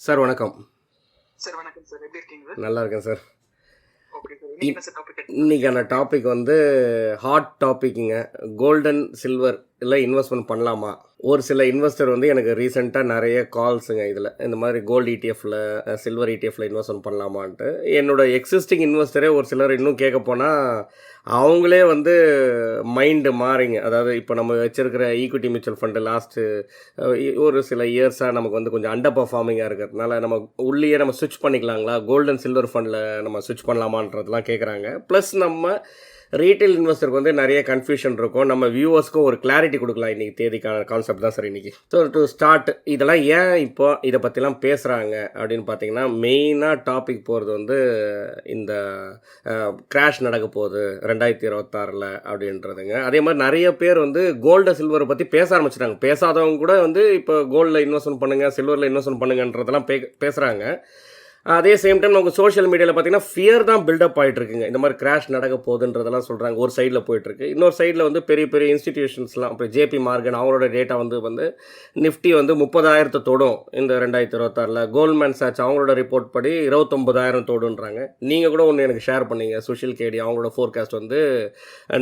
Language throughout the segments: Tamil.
சார் வணக்கம். சார் வணக்கம் சார். எப்படி இருக்கீங்க சார்? நல்லா இருக்கேன் சார். Okay sir. இன்னைக்கு என்ன சார் டாபிக் எடுத்து இன்னைக்கான டாபிக் வந்து ஹாட் டாபிக்குங்க. கோல்டன் சில்வர் இல்லை இன்வெஸ்ட்மெண்ட் பண்ணலாமா? ஒரு சில இன்வெஸ்டர் வந்து எனக்கு ரீசெண்டாக நிறைய கால்ஸுங்க இதில் இந்த மாதிரி கோல்டு இடிஎஃப்ல சில்வர் இடிஎஃப்ல இன்வெஸ்ட்மெண்ட் பண்ணலாமான்ட்டு. என்னோட எக்ஸிஸ்டிங் இன்வெஸ்டரே ஒரு சிலர் இன்னும் கேட்க போனால் அவங்களே வந்து மைண்டு மாறிங்க. அதாவது இப்போ நம்ம வச்சுருக்கிற ஈக்விட்டி மியூச்சுவல் ஃபண்டு லாஸ்ட்டு ஒரு சில இயர்ஸாக நமக்கு வந்து கொஞ்சம் அண்டர் பர்ஃபார்மிங்காக இருக்கிறதுனால நம்ம உள்ளேயே நம்ம ஸ்விட்ச் பண்ணிக்கலாங்களா, கோல்டன் சில்வர் ஃபண்டில் நம்ம ஸ்விட்ச் பண்ணலாமான்றதுலாம் கேட்குறாங்க. ப்ளஸ் நம்ம ரீட்டைல் இன்வெஸ்டருக்கு வந்து நிறைய கன்ஃபியூஷன் இருக்கும். நம்ம வியூவர்ஸ்க்கும் ஒரு கிளாரிட்டி கொடுக்கலாம். இன்றைக்கி தேதிக்கான கான்செப்ட் தான் சார் இன்றைக்கி. ஸோ டு ஸ்டார்ட், இதெல்லாம் ஏன் இப்போ இதை பற்றிலாம் பேசுகிறாங்க அப்படின்னு பார்த்தீங்கன்னா, மெயினாக டாபிக் போகிறது வந்து இந்த கிராஷ் நடக்க போகுது 2026 அப்படின்றதுங்க. அதே மாதிரி நிறைய பேர் வந்து கோல்டு சில்வரை பற்றி பேச ஆரம்பிச்சிட்டாங்க. பேசாதவங்க கூட வந்து இப்போ கோல்டில் இன்வெஸ்ட்மெண்ட் பண்ணுங்கள், சில்வரில் இன்வெஸ்ட்மெண்ட் பண்ணுங்கன்றதெல்லாம் பேசுகிறாங்க. அதே சேம் டைம் நமக்கு சோஷியல் மீடியாவில் பார்த்தீங்கன்னா ஃபியர் தான் பில்டப் ஆகிட்டு இருக்குங்க. இந்த மாதிரி கிராஷ் நடக்க போகுதுன்றதெல்லாம் சொல்கிறாங்க. ஒரு சைடில் போயிட்டுருக்கு. இன்னொரு சைடில் வந்து பெரிய பெரிய இன்ஸ்டிடியூஷன்ஸ்லாம் இப்போ ஜேபி மார்கன் அவங்களோட டேட்டா வந்து நிஃப்டி வந்து 30,000 தொடும் இந்த 2026. கோல்ட்மேன் சாட்ச் அவங்களோட ரிப்போர்ட் படி 29,000 தொடுன்றாங்க. நீங்கள் கூட ஒன்று எனக்கு ஷேர் பண்ணீங்க, சுஷில் கேடி அவங்களோட ஃபோர்காஸ்ட் வந்து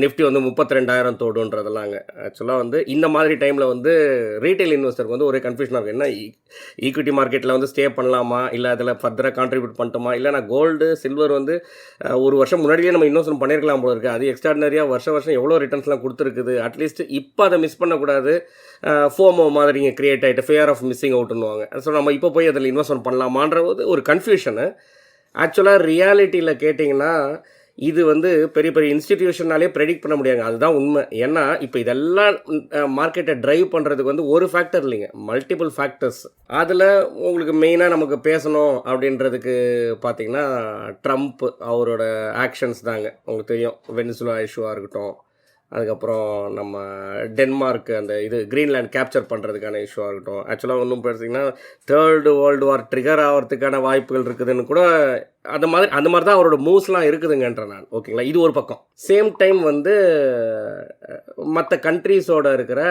நிஃப்டி வந்து 32,000 தொடுன்றதெல்லாங்க. ஆக்சுவலாக வந்து இந்த மாதிரி டைமில் வந்து ரீட்டைல் இன்வெஸ்டருக்கு வந்து ஒரே கன்ஃபியூஷனாக இருக்குது. என்ன ஈக்விட்டி மார்க்கெட்டில் வந்து ஸ்டே பண்ணலாமா, இல்லை அதில் ஃபர்தராக கான்ட்ரிபியூட் பண்ணிட்டோமா, இல்லை நான் கோல்டு சில்வர் வந்து ஒரு வருஷம் முன்னாடியே நம்ம இன்வெஸ்ட்மெண்ட் பண்ணியிருக்கலாம் போல இருக்குது. அது எக்ஸ்ட்ராடினரியாக வருஷம் எவ்வளோ ரிட்டர்ன்ஸ்லாம் கொடுத்துருக்குது. அட்லீஸ்ட் இப்போ அதை மிஸ் பண்ணக்கூடாது. ஃபோமோ மாதிரிங்க கிரியேட் ஆகிட்டு ஃபியர் ஆஃப் மிஸ்ஸிங் அவுட்டுன்னுவாங்க. ஸோ நம்ம இப்போ போய் அதில் இன்வெஸ்ட்மெண்ட் பண்ணலாமான்றது ஒரு கன்ஃபியூஷனை. ஆக்சுவலாக ரியாலிட்டியில் கேட்டிங்கன்னா இது வந்து பெரிய பெரிய இன்ஸ்டிடியூஷனாலே ப்ரெடிக்ட் பண்ண முடியாங்க. அதுதான் உண்மை. ஏன்னா இப்போ இதெல்லாம் மார்க்கெட்டை ட்ரைவ் பண்ணுறதுக்கு வந்து ஒரு ஃபேக்டர் இல்லைங்க, மல்டிபிள் ஃபேக்டர்ஸ். அதில் உங்களுக்கு மெயினாக நமக்கு பேசணும் அப்படின்றதுக்கு பார்த்தீங்கன்னா ட்ரம்ப் அவரோட ஆக்ஷன்ஸ் தாங்க. உங்களுக்கு தெரியும், வெனிசுலா இஷ்யூவாக இருக்கட்டும், அதுக்கப்புறம் நம்ம டென்மார்க் அந்த இது கிரீன்லேண்ட் கேப்சர் பண்ணுறதுக்கான இஷ்யூவாக இருக்கட்டும். ஆக்சுவலாக ஒன்றும் பார்த்தீங்கன்னா தேர்டு வேர்ல்டு வார் ட்ரிகர் ஆகிறதுக்கான வாய்ப்புகள் இருக்குதுன்னு கூட அந்த மாதிரி தான் அவரோட மூவ்ஸ்லாம் இருக்குதுங்கன்ற நான். ஓகேங்களா, இது ஒரு பக்கம். சேம் டைம் வந்து மற்ற கண்ட்ரீஸோட இருக்கிற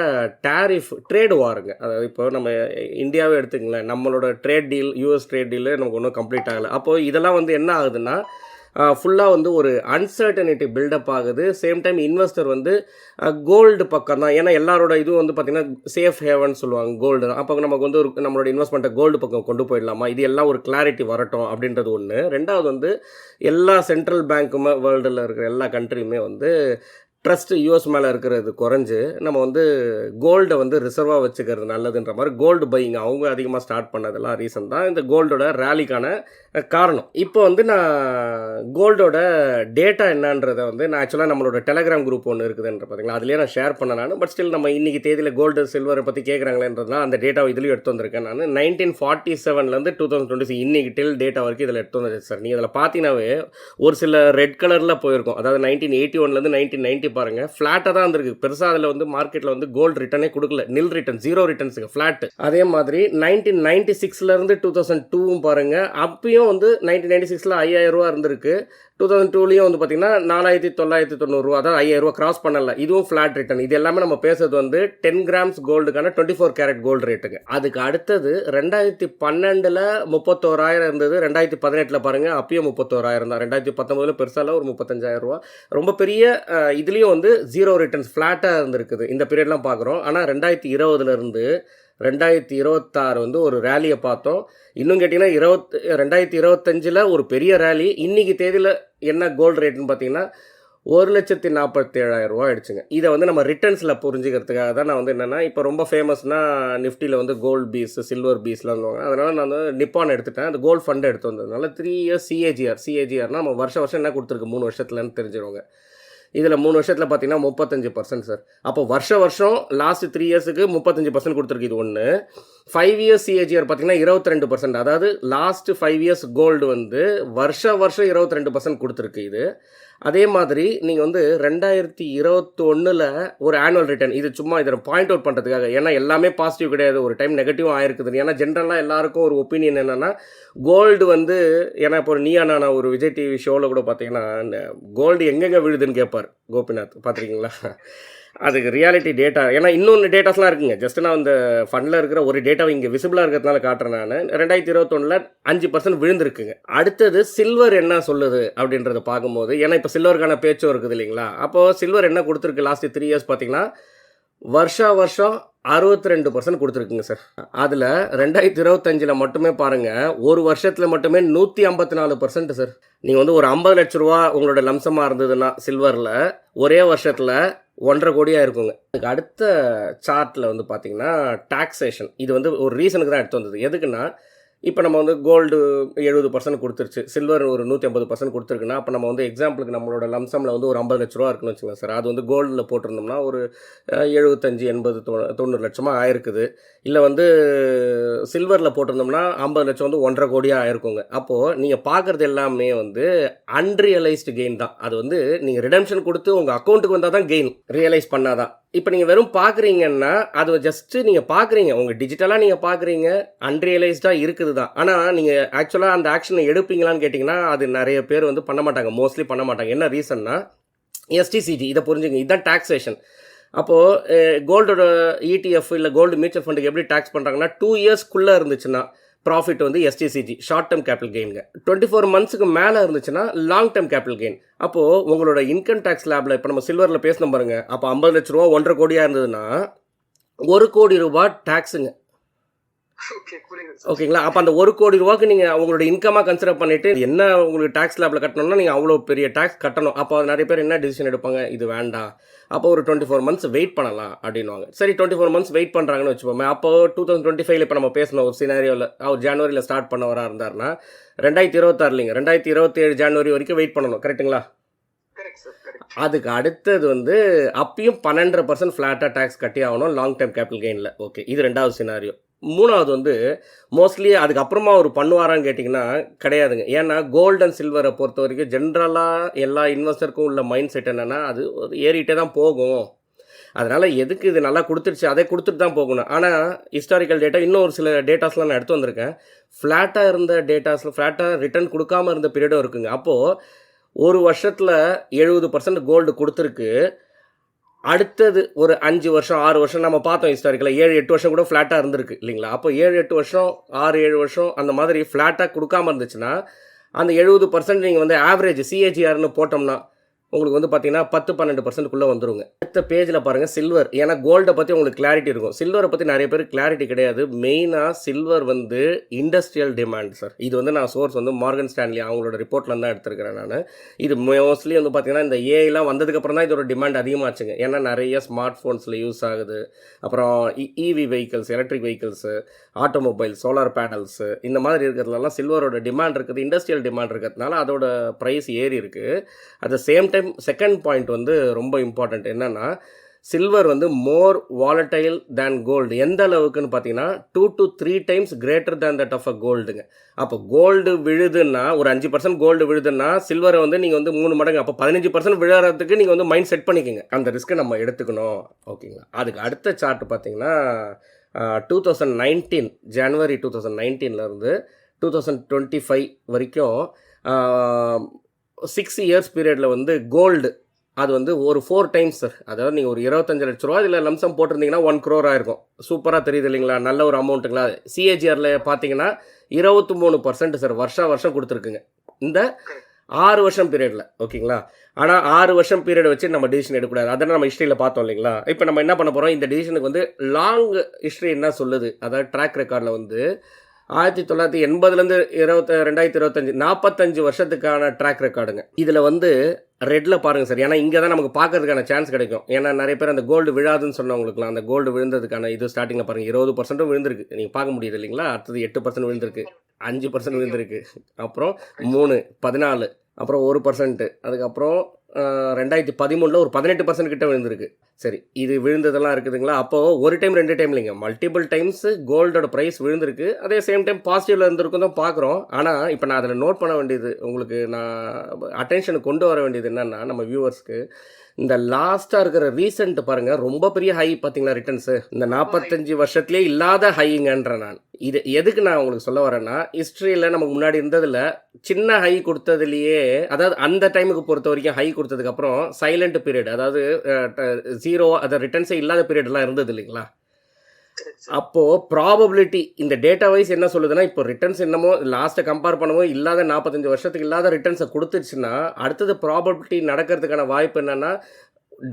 டேரிஃப் ட்ரேட் வாருங்க. அதாவது இப்போ நம்ம இந்தியாவே எடுத்துங்களேன், நம்மளோட trade deal US trade deal நமக்கு ஒன்றும் கம்ப்ளீட் ஆகலை. அப்போது இதெல்லாம் வந்து என்ன ஆகுதுன்னா ஃபுல்லாக வந்து ஒரு அன்சர்டனிட்டி பில்டப் ஆகுது. சேம் டைம் இன்வெஸ்டர் வந்து கோல்டு பக்கம் தான். ஏன்னா எல்லாரோட இதுவும் வந்து பார்த்திங்கன்னா சேஃப் ஹேவன் சொல்லுவாங்க கோல்டு தான். அப்போ நமக்கு வந்து ஒரு நம்மளோட இன்வெஸ்ட்மெண்ட்டை கோல்டு பக்கம் கொண்டு போயிடலாமா, இது எல்லாம் ஒரு கிளாரிட்டி வரட்டும் அப்படின்றது ஒன்று. ரெண்டாவது வந்து எல்லா சென்ட்ரல் பேங்க்குமே வேர்ல்டில் இருக்கிற எல்லா கண்ட்ரியுமே வந்து ட்ரஸ்ட்டு யூஎஸ் மேலே இருக்கிறது குறைஞ்சு நம்ம வந்து கோல்டை வந்து ரிசர்வாக வச்சுக்கிறது நல்லதுன்ற மாதிரி கோல்டு பையிங் அவங்க அதிகமாக ஸ்டார்ட் பண்ணதெல்லாம் ரீசன் தான் இந்த கோல்டோட ரேலிக்கான காரணம். இப்போ வந்து நான் கோல்டோட டேட்டா என்னன்றதை வந்து நான் ஆக்சுவலாக நம்மளோட டெலகிராம் குரூப் ஒன்று இருக்குதுன்ற பார்த்தீங்களா, அதுலேயே நான் ஷேர் பண்ண நான். பட் ஸ்டில் நம்ம இன்றைக்கி தேதியில் கோல்டு சில்வரை பற்றி கேட்குறாங்களேன்றதுலாம் அந்த டேட்டாவை இதுலேயும் எடுத்து வந்திருக்கேன் நான். 1947 2026 இன்றைக்கி டில் டேட்டா வரைக்கும் இதில் எடுத்து வந்துருக்கு சார். நீங்கள் அதில் பார்த்தீங்கன்னாவே ஒரு சில ரெட் கலரில் போயிருக்கும். அதாவது 1981 1990 பாருங்க, ஃபிளாட்டாக தான் இருந்திருக்கு. பெருசாக அதில் வந்து மார்க்கெட்டில் வந்து கோல்டு ரிட்டர்னே கொடுக்கல, நில் ரிட்டர்ன், 0 ரிட்டர்ன்ஸுக்கு ஃபிளாட். அதே மாதிரி 1996 2002 பாருங்க, அப்பயும் வந்து 1996 5,000 ரூபா இருந்திருக்கு. 2002 வந்து பார்த்தீங்கன்னா 4,990 ரூபா, அதாவது 5,000 ரூபா கிராஸ் பண்ணல. இதுவும் ஃபிளாட் ரிட்டர்ன். இது எல்லாமே நம்ம பேசுறது வந்து 10 கிராம்ஸ் கோல்டுக்கான 24 கேரட் கோல்டு ரேட்டுங்க. அதுக்கு அடுத்தது 2012 31,000 இருந்தது. 2018 பாருங்க, அப்பயும் 31,000 தான். 2019 பெருசால ஒரு 35,000 ரூபா. ரொம்ப பெரிய இதுலேயும் வந்து 0 ரிட்டர்ன்ஸ் ஃப்ளாட்டாக இருந்திருக்குது. இந்த பீரியட்லாம் பார்க்குறோம். ஆனால் 2020 2026 வந்து ஒரு ரேலியை பார்த்தோம். இன்னும் கேட்டிங்கன்னா 2025 ஒரு பெரிய ரேலி. இன்றைக்கி தேதியில் என்ன கோல்டு ரேட்டுன்னு பார்த்தீங்கன்னா 1,47,000 ரூபா ஆயிடுச்சுங்க. இதை வந்து நம்ம ரிட்டர்ன்ஸில் புரிஞ்சுக்கிறதுக்காக தான் நான் வந்து என்னென்னா, இப்போ ரொம்ப ஃபேமஸ்னால் நிஃப்டியில் வந்து கோல்டு பீஸ் சில்வர் பீஸ்லாம் சொல்லுவாங்க. அதனால் நான் வந்து நிப்பான் எடுத்துட்டேன். அந்த கோல்டு ஃபண்டை எடுத்து வந்ததுனால 3 இயர்ஸ் சிஏஜிஆர்னால் நம்ம வருஷம் என்ன கொடுத்துருக்கு 3 வருஷத்துலன்னு தெரிஞ்சிருவாங்க. இதில் 3 வருஷத்தில் பார்த்தீங்கன்னா 35% சார். அப்போ வருஷம் லாஸ்ட் 3 இயர்ஸுக்கு 35% கொடுத்துருக்கு. இது ஒன்று. 5 இயர்ஸ் சிஏஜிஆர் பார்த்தீங்கன்னா 22%. அதாவது லாஸ்ட் 5 இயர்ஸ் கோல்டு வந்து வருஷம் 22% கொடுத்துருக்கு இது. அதே மாதிரி நீங்கள் வந்து 2021 ஒரு ஆனுவல் ரிட்டர்ன், இது சும்மா இதை பாயிண்ட் அவுட் பண்ணுறதுக்காக. ஏன்னா எல்லாமே பாசிட்டிவ் கிடையாது, ஒரு டைம் நெகட்டிவும் ஆயிருக்குது. ஏன்னா ஜென்ரலாக எல்லாருக்கும் ஒரு ஒப்பீனியன் என்னென்னா கோல்டு வந்து, ஏன்னா இப்போ நீயா நானா ஒரு விஜய் டிவி ஷோவில் கூட பார்த்தீங்கன்னா கோல்டு எங்கெங்கே விழுதுன்னு கேட்பார் கோபிநாத், பார்த்துருக்கீங்களா? அதுக்கு ரியாலிட்டி டேட்டா, ஏன்னா இன்னொன்று டேட்டாஸ்லாம் இருக்குங்க. ஜஸ்ட் நான் இந்த ஃபண்டில் இருக்கிற ஒரு டேட்டாவை இங்கே விசிபிளாக இருக்கிறதுனால காட்டுறேன். நான் 2021 5% விழுந்திருக்குங்க. அடுத்தது சில்வர் என்ன சொல்லுது அப்படின்றத பார்க்கும்போது, ஏன்னா இப்போ சில்வருக்கான பேச்சும் இருக்குது இல்லைங்களா? அப்போது சில்வர் என்ன கொடுத்துருக்கு லாஸ்ட் 3 இயர்ஸ் பார்த்தீங்கன்னா, வருஷம் 62% கொடுத்துருக்குங்க சார். அதில் 2025 மட்டுமே பாருங்கள், ஒரு வருஷத்தில் மட்டுமே 154% சார். நீங்கள் வந்து ஒரு 50 லட்ச ரூபா உங்களோட லம்சமாக இருந்ததுன்னா சில்வரில் ஒரே வருஷத்தில் 1.5 கோடியாக இருக்குங்க. அதுக்கு அடுத்த சார்ட்டில் வந்து பார்த்தீங்கன்னா டாக்ஸேஷன், இது வந்து ஒரு ரீசனுக்கு தான் எடுத்து வந்தது. எதுக்குன்னா, இப்போ நம்ம வந்து கோல்டு 70% கொடுத்துருச்சு, சில்வர் ஒரு 150% கொடுத்துருக்குன்னா, அப்போ நம்ம வந்து எக்ஸாம்பிளுக்கு நம்மளோட லம்சமில் வந்து ஒரு 50 லட்ச ரூபா இருக்குன்னு வச்சுக்கோங்க சார். அது வந்து கோல்டில் போட்டிருந்தோம்னா ஒரு 75 80 90 லட்சமாக ஆயிருக்குது. இல்லை வந்து சில்வரில் போட்டிருந்தோம்னா 50 லட்சம் வந்து 1.5 கோடியாக ஆயிருக்குங்க. அப்போது நீங்கள் பார்க்குறது எல்லாமே வந்து அன்ரியலைஸ்டு கெயின் தான். அது வந்து நீங்கள் ரிடம்ஷன் கொடுத்து உங்கள் அக்கௌண்ட்டுக்கு வந்தால் தான் கெயின், ரியலைஸ் பண்ணாதான். இப்போ நீங்கள் வெறும் பார்க்குறீங்கன்னா அது ஜஸ்ட்டு நீங்கள் பார்க்குறீங்க, உங்கள் டிஜிட்டலாக நீங்கள் பார்க்குறீங்க, அன்ரியலைஸ்டாக இருக்குது தான். ஆனால் நீங்கள் ஆக்சுவலாக அந்த ஆக்ஷனை எடுப்பீங்களான்னு கேட்டிங்கன்னா அது நிறைய பேர் வந்து பண்ண மாட்டாங்க, மோஸ்ட்லி பண்ண மாட்டாங்க. என்ன ரீசன்னா, எஸ்டிசிடி இதை புரிஞ்சுங்க, இதுதான் டாக்ஸேஷன். அப்போது கோல்டோட இடிஎஃப் இல்லை கோல்டு மியூச்சுவல் ஃபண்டுக்கு எப்படி டேக்ஸ் பண்ணுறாங்கன்னா, 2 இயர்ஸ்க்குள்ளே இருந்துச்சுன்னா ப்ராஃபிட் வந்து எஸ்டிசிஜி ஷார்ட் டேர்ம் கேபிட்டல் கெயினுங்க, 24 மந்த்ஸுக்கு மேலே இருந்துச்சுன்னா லாங் டேர்ம் கேபிட்டல் கெயின். அப்போது உங்களோட இன்கம் டேக்ஸ் லேபில் இப்போ நம்ம சில்வரில் பேசணும் பாருங்க, அப்போ 50 லட்ச ரூபா 1.5 கோடியாக இருந்ததுன்னா 1 கோடி ரூபா டேக்ஸுங்க. ஓகேங்களா? அப்போ அந்த 1 கோடி ரூபாய்க்கு நீங்கள் உங்களோட இன்கமாக கன்சிடர் பண்ணிவிட்டு என்ன உங்களுக்கு டேக்ஸ் லேபில் கட்டணும்னா நீங்கள் அவ்வளோ பெரிய டேக்ஸ் கட்டணும். அப்போ நிறைய பேர் என்ன டிசிஷன் எடுப்பாங்க, இது வேண்டாம், அப்போ ஒரு 24 மந்த்ஸ் வெயிட் பண்ணலாம் அப்படின்வாங்க. சரி, 24 மந்த்ஸ் வெயிட் பண்ணுறாங்கன்னு வச்சுப்போமே. அப்போ 2025 இப்போ நம்ம பேசணும் ஒரு சினாரியோவில், அவர் ஜனவரியில் ஸ்டார்ட் பண்ணவராக இருந்தார்னா 2026 இல்லைங்க, 2027 ஜனவரி வரைக்கும் வெயிட் பண்ணணும். கரெக்டுங்களா? அதுக்கு அடுத்தது வந்து அப்பயும் 12% ஃப்ளாட்டாக டேக்ஸ் கட்டி ஆகணும் லாங் டேர்ம் கேபிட்டல் கெயினில். ஓகே, இது 2வது சினாரியோ. 3வது வந்து மோஸ்ட்லி அதுக்கப்புறமா ஒரு பண்ணுவாரான்னு கேட்டிங்கன்னா கிடையாதுங்க. ஏன்னா கோல்டு அண்ட் சில்வரை பொறுத்த வரைக்கும் ஜென்ரலாக எல்லா இன்வெஸ்டருக்கும் உள்ள மைண்ட் செட் என்னென்னா, அது ஏறிட்டே தான் போகும், அதனால் எதுக்கு இது நல்லா கொடுத்துருச்சு அதை கொடுத்துட்டு தான் போகணும். ஆனால் ஹிஸ்டாரிக்கல் டேட்டா இன்னும் ஒரு சில டேட்டாஸ்லாம் நான் எடுத்து வந்திருக்கேன். ஃப்ளாட்டாக இருந்த டேட்டாஸில் ஃப்ளாட்டாக ரிட்டர்ன் கொடுக்காமல் இருந்த பீரியடும் இருக்குங்க. அப்போது ஒரு வருஷத்தில் 70% கோல்டு கொடுத்துருக்கு. அடுத்தது ஒரு 5 வருஷம் 6 வருஷம் நம்ம பார்த்தோம் ஹிஸ்டாரிக்கலாக, 7-8 வருஷம் கூட ஃப்ளாட்டாக இருந்திருக்கு இல்லைங்களா? அப்போ 7-8 வருஷம் 6-7 வருஷம் அந்த மாதிரி ஃப்ளாட்டாக கொடுக்காமல் இருந்துச்சுன்னா அந்த 70% நீங்கள் வந்து ஆவரேஜ் சிஏஜிஆர்னு போட்டோம்னா உங்களுக்கு வந்து பார்த்தீங்கன்னா 10-12%க்குள்ளே வந்துருங்க. அடுத்த பேஜில் பாருங்கள் சில்வர். ஏன்னா கோல்டை பற்றி உங்களுக்கு கிளாரிட்டி இருக்கும், சில்வரை பற்றி நிறைய பேர் கிளாரிட்டி கிடையாது. மெயினாக சில்வர் வந்து இண்டஸ்ட்ரியல் டிமாண்ட் சார். இது வந்து நான் சோர்ஸ் வந்து மார்கன் ஸ்டான்லி அவங்களோட ரிப்போர்ட்டில் தான் எடுத்துருக்கிறேன் நான். இது மோஸ்ட்லி வந்து பார்த்தீங்கன்னா இந்த ஏஐலாம் வந்ததுக்கப்புறம் தான் இதோட டிமாண்ட் அதிகமாச்சுங்க. ஏன்னா நிறைய ஸ்மார்ட் ஃபோன்ஸில் யூஸ் ஆகுது, அப்புறம் EV vehicles, electric vehicles, automobile, solar panels, இந்த மாதிரி இருக்கிறதுலாம் சில்வரோட டிமாண்ட் இருக்குது, இண்டஸ்ட்ரியல் டிமாண்ட் இருக்கிறதுனால அதோட ப்ரைஸ் ஏறி இருக்குது. At the same time second point வந்து ரொம்ப இம்பார்ட்டண்ட். என்னன்னா, சில்வர் வந்து மோர் வாலடைல் தேன் கோல்டு. எந்த அளவுக்குன்னு பார்த்தீங்கன்னா 2 to 3 times greater then that of a கோல்டுங்க. அப்போ கோல்டு விழுதுன்னா ஒரு 5% கோல்டு விழுதுன்னா சில்வரை வந்து நீங்கள் வந்து 3 மடங்கு, அப்போ 15% விழுறதுக்கு நீங்கள் வந்து மைண்ட் செட் பண்ணிக்கோங்க. அந்த ரிஸ்க்கை நம்ம எடுத்துக்கணும். ஓகேங்களா? அதுக்கு அடுத்த சார்ட் பார்த்தீங்கன்னா 2019 ஜனவரி 2019லேருந்து 2025 வரைக்கும் 6 இயர்ஸ் பீரியடில் வந்து கோல்டு அது வந்து ஒரு 4 times சார். அதாவது நீங்கள் ஒரு 25 லட்ச ரூபா இதில் லம்சம் போட்டிருந்தீங்கன்னா 1 crore ஆயிருக்கும். சூப்பராக தெரியுது இல்லைங்களா? நல்ல ஒரு அமௌண்ட்டுங்களா? சிஏஜிஆரில் பார்த்தீங்கன்னா 23% சார் வருஷம் கொடுத்துருக்குங்க இந்த 6 வருஷம் பீரியடில். ஓகேங்களா? ஆனால் 6 வருஷம் பீரியட் வச்சு நம்ம டிசிஷன் எடுக்கக்கூடாது. அதனால் நம்ம ஹிஸ்ட்ரியில் பார்த்தோம் இல்லைங்களா? இப்போ நம்ம என்ன பண்ண போகிறோம், இந்த டிசிஷனுக்கு வந்து லாங் ஹிஸ்ட்ரி என்ன சொல்லுது, அதாவது ட்ராக் ரெக்கார்டில் வந்து 1980லேருந்து 2025 45 வருஷத்துக்கான ட்ராக் ரெக்கார்டுங்க. இதில் வந்து ரெட்டில் பாருங்கள் சார், ஏன்னா இங்கே தான் நமக்கு பார்க்கறதுக்கான சான்ஸ் கிடைக்கும். ஏன்னா நிறைய பேர் அந்த கோல்டு விழாதுன்னு சொன்னவங்களுக்குலாம் அந்த கோல்டு விழுந்ததுக்கான இது ஸ்டார்டிங்கில் பாருங்கள் 20% விழுந்திருக்கு, நீங்கள் பார்க்க முடியுது இல்லைங்களா? அடுத்தது 8% விழுந்திருக்கு, 5% விழுந்திருக்கு, அப்புறம் 3, 14, அப்புறம் 1%, அதுக்கப்புறம் 2013 ஒரு 18% கிட்ட விழுந்திருக்கு. சரி, இது விழுந்ததெல்லாம் இருக்குதுங்களா? அப்போது ஒரு டைம் 2 டைம் இல்லைங்க, மல்டிபிள் டைம்ஸ் கோல்டோட ப்ரைஸ் விழுந்திருக்கு. அதே சேம் டைம் பாசிட்டிவில் இருந்திருக்கும் தான் பார்க்குறோம். ஆனால் இப்போ நான் அதில் நோட் பண்ண வேண்டியது, உங்களுக்கு நான் அட்டென்ஷனுக்கு கொண்டு வர வேண்டியது என்னென்னா, நம்ம வியூவர்ஸ்க்கு இந்த லாஸ்ட்டாக இருக்கிற ரீசெண்ட் பாருங்கள், ரொம்ப பெரிய ஹை பார்த்தீங்களா ரிட்டர்ன்ஸு, இந்த 45 வருஷத்துலேயே இல்லாத ஹைங்கன்ற நான். இது எதுக்கு நான் உங்களுக்கு சொல்ல வரேன்னா, ஹிஸ்ட்ரியில் நமக்கு முன்னாடி இருந்ததில் சின்ன ஹை கொடுத்ததுலேயே, அதாவது அந்த டைமுக்கு பொறுத்த வரைக்கும் ஹை கொடுத்ததுக்கப்புறம் சைலண்ட் பீரியட், அதாவது ஜீரோ, அதை ரிட்டர்ன்ஸே இல்லாத பீரியட்லாம் இருந்தது இல்லைங்களா? அப்போது ப்ராபபிலிட்டி இந்த டேட்டா வைஸ் என்ன சொல்லுதுன்னா, இப்போ ரிட்டர்ன்ஸ் என்னமோ லாஸ்ட்டை கம்பேர் பண்ணும்போது இல்லாத 45 வருஷத்துக்கு இல்லாத ரிட்டர்ன்ஸை கொடுத்துருச்சுன்னா, அடுத்தது ப்ராபபிலிட்டி நடக்கிறதுக்கான வாய்ப்பு என்னென்னா,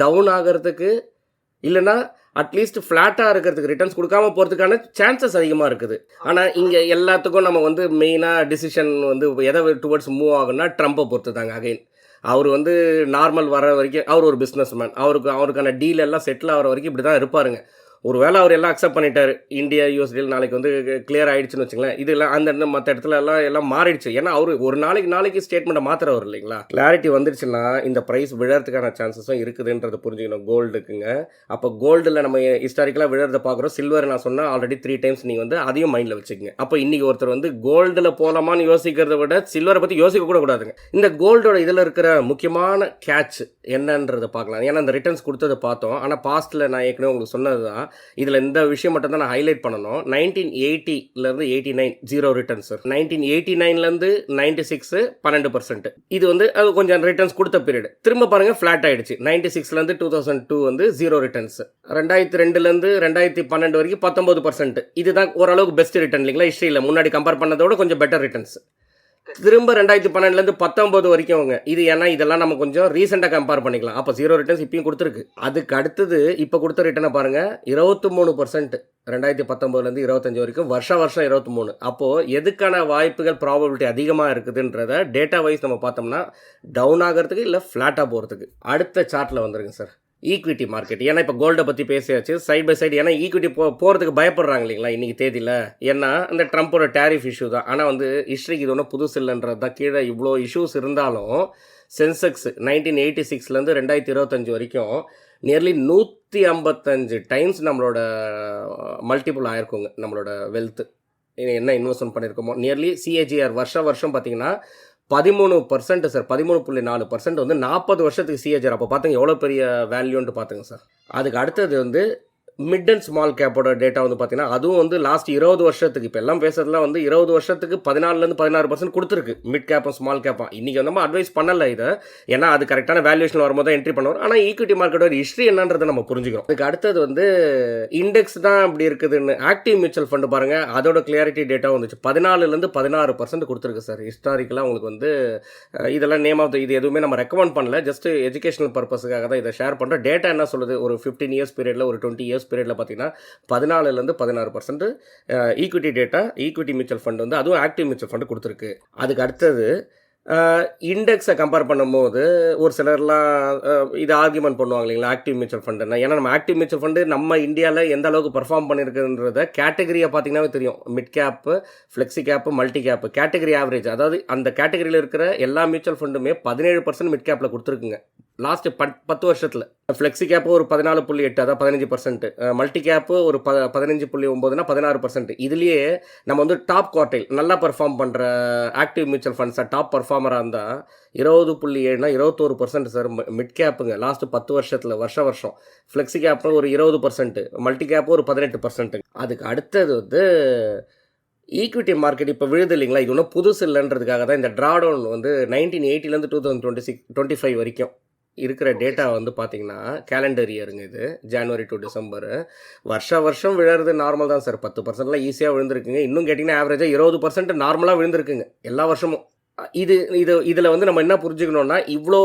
டவுன் ஆகிறதுக்கு இல்லைன்னா அட்லீஸ்ட் ஃப்ளாட்டாக இருக்கிறதுக்கு, ரிட்டர்ன்ஸ் கொடுக்காம போகிறதுக்கான சான்சஸ் அதிகமாக இருக்குது. ஆனால் இங்கே எல்லாத்துக்கும் நம்ம வந்து மெயினாக டிசிஷன் வந்து எதை டுவர்ட்ஸ் மூவ் ஆகுன்னா ட்ரம்ப்பை பொறுத்து தாங்க. அகைன் அவர் வந்து நார்மல் வர வரைக்கும் அவர் ஒரு பிஸ்னஸ் மேன், அவருக்கான டீல் எல்லாம் செட்டில் ஆகிற வரைக்கும் இப்படி தான் இருப்பாருங்க. ஒரு வேளை அவர் எல்லாம் அக்செப்ட் பண்ணிட்டார், இந்தியா யூஎஸ் டீல் நாளைக்கு வந்து கிளியர் ஆகிடுச்சுன்னு வச்சுங்களேன், இதெல்லாம் அந்த மற்ற இடத்துல எல்லாம் மாறிடுச்சு. ஏன்னா அவர் ஒரு நாளைக்கு ஸ்டேட்மெண்ட்டை மாற்றுறவர் இல்லைங்களா? கிளாரிட்டி வந்துடுச்சுன்னா இந்த ப்ரைஸ் விழறதுக்கான சான்சஸும் இருக்குதுன்றதை புரிஞ்சுக்கணும் கோல்டுக்குங்க. அப்போ கோல்டில் நம்ம ஹிஸ்டாரிக்கலாக விழறதை பார்க்குறோம். சில்வர் நான் சொன்னால் ஆல்ரெடி 3 டைம்ஸ் நீங்கள் வந்து அதையும் மைண்டில் வச்சுக்கோங்க. அப்போ இன்றைக்கி ஒருத்தர் வந்து கோல்டில் போகலாமான்னு யோசிக்கிறத விட சில்வரை பற்றி யோசிக்க கூட கூடாதுங்க. இந்த கோல்டோட இதில் இருக்கிற முக்கியமான கேட்ச் என்னன்றதை பார்க்கலாம். ஏன்னா அந்த ரிட்டர்ன்ஸ் கொடுத்ததை பார்த்தோம். ஆனால் பாஸ்ட்டில் நான் ஏற்கனவே உங்களுக்கு சொன்னது தான், இதில் இந்த விஷயம் மட்டும் தான் நான் ஹைலைட் பண்ணணும். 1980லேருந்து 89 ஜீரோ ரிட்டர்ன்ஸ் சார். 1989லேருந்து 96 12%. இது வந்து அது கொஞ்சம் ரிட்டர்ன்ஸ் கொடுத்த பீரியட். திரும்ப பாருங்கள் ஃப்ளாட் ஆகிடுச்சு. 96லேருந்து 2002 வந்து ஜீரோ ரிட்டர்ன்ஸ். 2002லேருந்து 2012 வரைக்கும் 19%. இதுதான் ஓரளவுக்கு பெஸ்ட் ரிட்டர்ன் இல்லைங்களா ஹிஸ்ட்ரியில், முன்னாடி கம்பேர் பண்ணதோட கொஞ்சம் பெட்டர் ரிட்டர்ன்ஸ். திரும்ப 2012லேருந்து 19 வரைக்கும் அவங்க இது, ஏன்னா இதெல்லாம் நம்ம கொஞ்சம் ரீசெண்டாக கம்பேர் பண்ணிக்கலாம். அப்போ ஜீரோ ரிட்டர்ன்ஸ் இப்பயும் கொடுத்துருக்கு. அதுக்கு அடுத்தது இப்போ கொடுத்த ரிட்டர்னை பாருங்கள், 23%. 2019லேருந்து 25 வரைக்கும் வருஷம் 23. அப்போது எதுக்கான வாய்ப்புகள் ப்ராபபிலிட்டி அதிகமாக இருக்குதுன்றத டேட்டா வைஸ் நம்ம பார்த்தோம்னா டவுன் ஆகிறதுக்கு இல்லை ஃப்ளாட்டாக போகிறதுக்கு. அடுத்த சார்ட்டில் வந்துருங்க சார், ஈக்விட்டி மார்க்கெட். ஏன்னா இப்போ கோல்டை பற்றி பேசியாச்சு, சைட் பை சைடு. ஏன்னா ஈக்விட்டி போகிறதுக்கு பயப்படுறாங்க இல்லைங்களா இன்றைக்கி தேதியில், ஏன்னா இந்த ட்ரம்ப்போட டேரிஃப் இஷ்யூ தான். ஆனால் வந்து ஹிஸ்ட்ரிக்கு இது ஒன்றும் புதுசு இல்லைன்றது தான். கீழே இவ்வளோ இஷ்யூஸ் இருந்தாலும் சென்செக்ஸ் 1986லேருந்து 2025 வரைக்கும் நியர்லி 155 டைம்ஸ் நம்மளோட மல்டிபிள் ஆயிருக்குங்க நம்மளோட வெல்த்து. என்ன இன்வெஸ்ட்மெண்ட் பண்ணியிருக்கோமோ நியர்லி சிஏஜிஆர் வருஷம் பார்த்தீங்கன்னா 13% சார். 13.4% வந்து 40 வருஷத்துக்கு சிஏஜிஆர். அப்போ பார்த்துங்க எவ்வளோ பெரிய வேல்யூன்ட்டு பார்த்துங்க சார். அதுக்கு அடுத்தது வந்து மிட் அண்ட் ஸ்மால் கேப்போட டேட்டா வந்து பார்த்தீங்கன்னா அதுவும் வந்து லாஸ்ட் 20 வருஷத்துக்கு, இப்போ எல்லாம் பேசுறதுலாம் வந்து 20 வருஷத்துக்கு 14லேருந்து 16% கொடுத்துருக்கு மிட் கேப்பும் ஸ்மால் கேப்பும். இன்றைக்கி வந்து நம்ம அட்வைஸ் பண்ணலை இதை, ஏன்னா அது கரெக்டான வேல்யூஷன் வரும்போது தான் என்ட்ரி பண்ணுவோம். ஆனால் ஈக்விட்டி மார்க்கெட்டோட ஹிஸ்ட்ரி என்னன்றதை நம்ம புரிஞ்சுக்கிறோம். அதுக்கு அடுத்தது வந்து இண்டெக்ஸ் தான் இப்படி இருக்குதுன்னு. ஆக்டிவ் மியூச்சுவல் ஃபண்டு பாருங்கள், அதோட கிளியாரிட்டி டேட்டா வந்துச்சு 14லேருந்து 16% கொடுத்துருக்கு சார். ஹிஸ்டாரிக்கலாக உங்களுக்கு வந்து இதெல்லாம் நேம் ஆஃப் இது எதுவுமே நம்ம ரெக்கமெண்ட் பண்ணல, ஜஸ்ட் எஜுகேஷனல் பர்பஸுக்காக தான் இதை ஷேர் பண்ணுறோம். டேட்டா என்ன சொல்லுது, ஒரு 15 இயர்ஸ் பீரியடில் ஒரு 20 இயர்ஸ் பீரியடில் பார்த்தீங்கன்னா 14லேருந்து 16% equity data, equity mutual fund வந்து அதுவும் ஆக்டிவ் மியூச்சுவல் ஃபண்டு கொடுத்துருக்கு. அதுக்கு அடுத்தது இண்டெக்ஸை கம்பேர் பண்ணும்போது ஒரு சிலர்லாம் இது ஆர்கியூமெண்ட் பண்ணுவாங்க இல்லைங்களா ஆக்டிவ் மியூச்சுவல் ஃபண்டுன்னா. ஏன்னா நம்ம ஆக்டிவ் மியூச்சுவல் ஃபண்டு நம்ம இந்தியாவில் எந்த அளவுக்கு பர்ஃபார்ம் பண்ணியிருக்குன்றத கேட்டகரியை பார்த்தீங்கன்னாவே தெரியும். Mid cap, flexi cap, multi cap, category average, அதாவது அந்த கேட்டகரியில் இருக்கிற எல்லா மியூச்சுவல் ஃபண்டுமே 17% மிட் கேப்பில் கொடுத்துருக்குங்க லாஸ்ட் 10 வருஷத்தில். ஃப்ளெக்ஸி கேப்பு ஒரு 14.8, அதான் 15%. மல்டி கேப்பு ஒரு 15.9னா 16%. இதுலேயே நம்ம வந்து டாப் குவார்டைல் நல்லா பர்ஃபார்ம் பண்ணுற ஆக்டிவ் மியூச்சுவல் ஃபண்ட்ஸாக டாப் பர்ஃபார்மராக இருந்தால் 20.7னா 21% சார் மிட் கேப்புங்க லாஸ்ட் 10 வருஷத்தில் வருஷம். ஃப்ளெக்ஸி கேப்பு ஒரு 20%, மல்டி கேப்பு ஒரு 18%. அதுக்கு அடுத்தது வந்து ஈக்விட்டி மார்க்கெட் இப்போ விழுது இல்லைங்களா, இது ஒன்றும் புதுசு இல்லைன்றதுக்காக தான் இந்த ட்ராடவுன் வந்து 1980லேருந்து 2025 வரைக்கும் இருக்கிற டேட்டா வந்து பார்த்தீங்கன்னா கேலண்டர் இயருங்க இது, ஜனவரி டு டிசம்பர். வருஷம் விழுறது நார்மல் தான் சார். 10%லாம் ஈஸியாக விழுந்திருக்குங்க. இன்னும் கேட்டிங்கன்னா ஆவரேஜாக 20% நார்மலாக விழுந்திருக்குங்க எல்லா வருஷமும். இதில் வந்து நம்ம என்ன புரிஞ்சுக்கணுன்னா, இவ்வளோ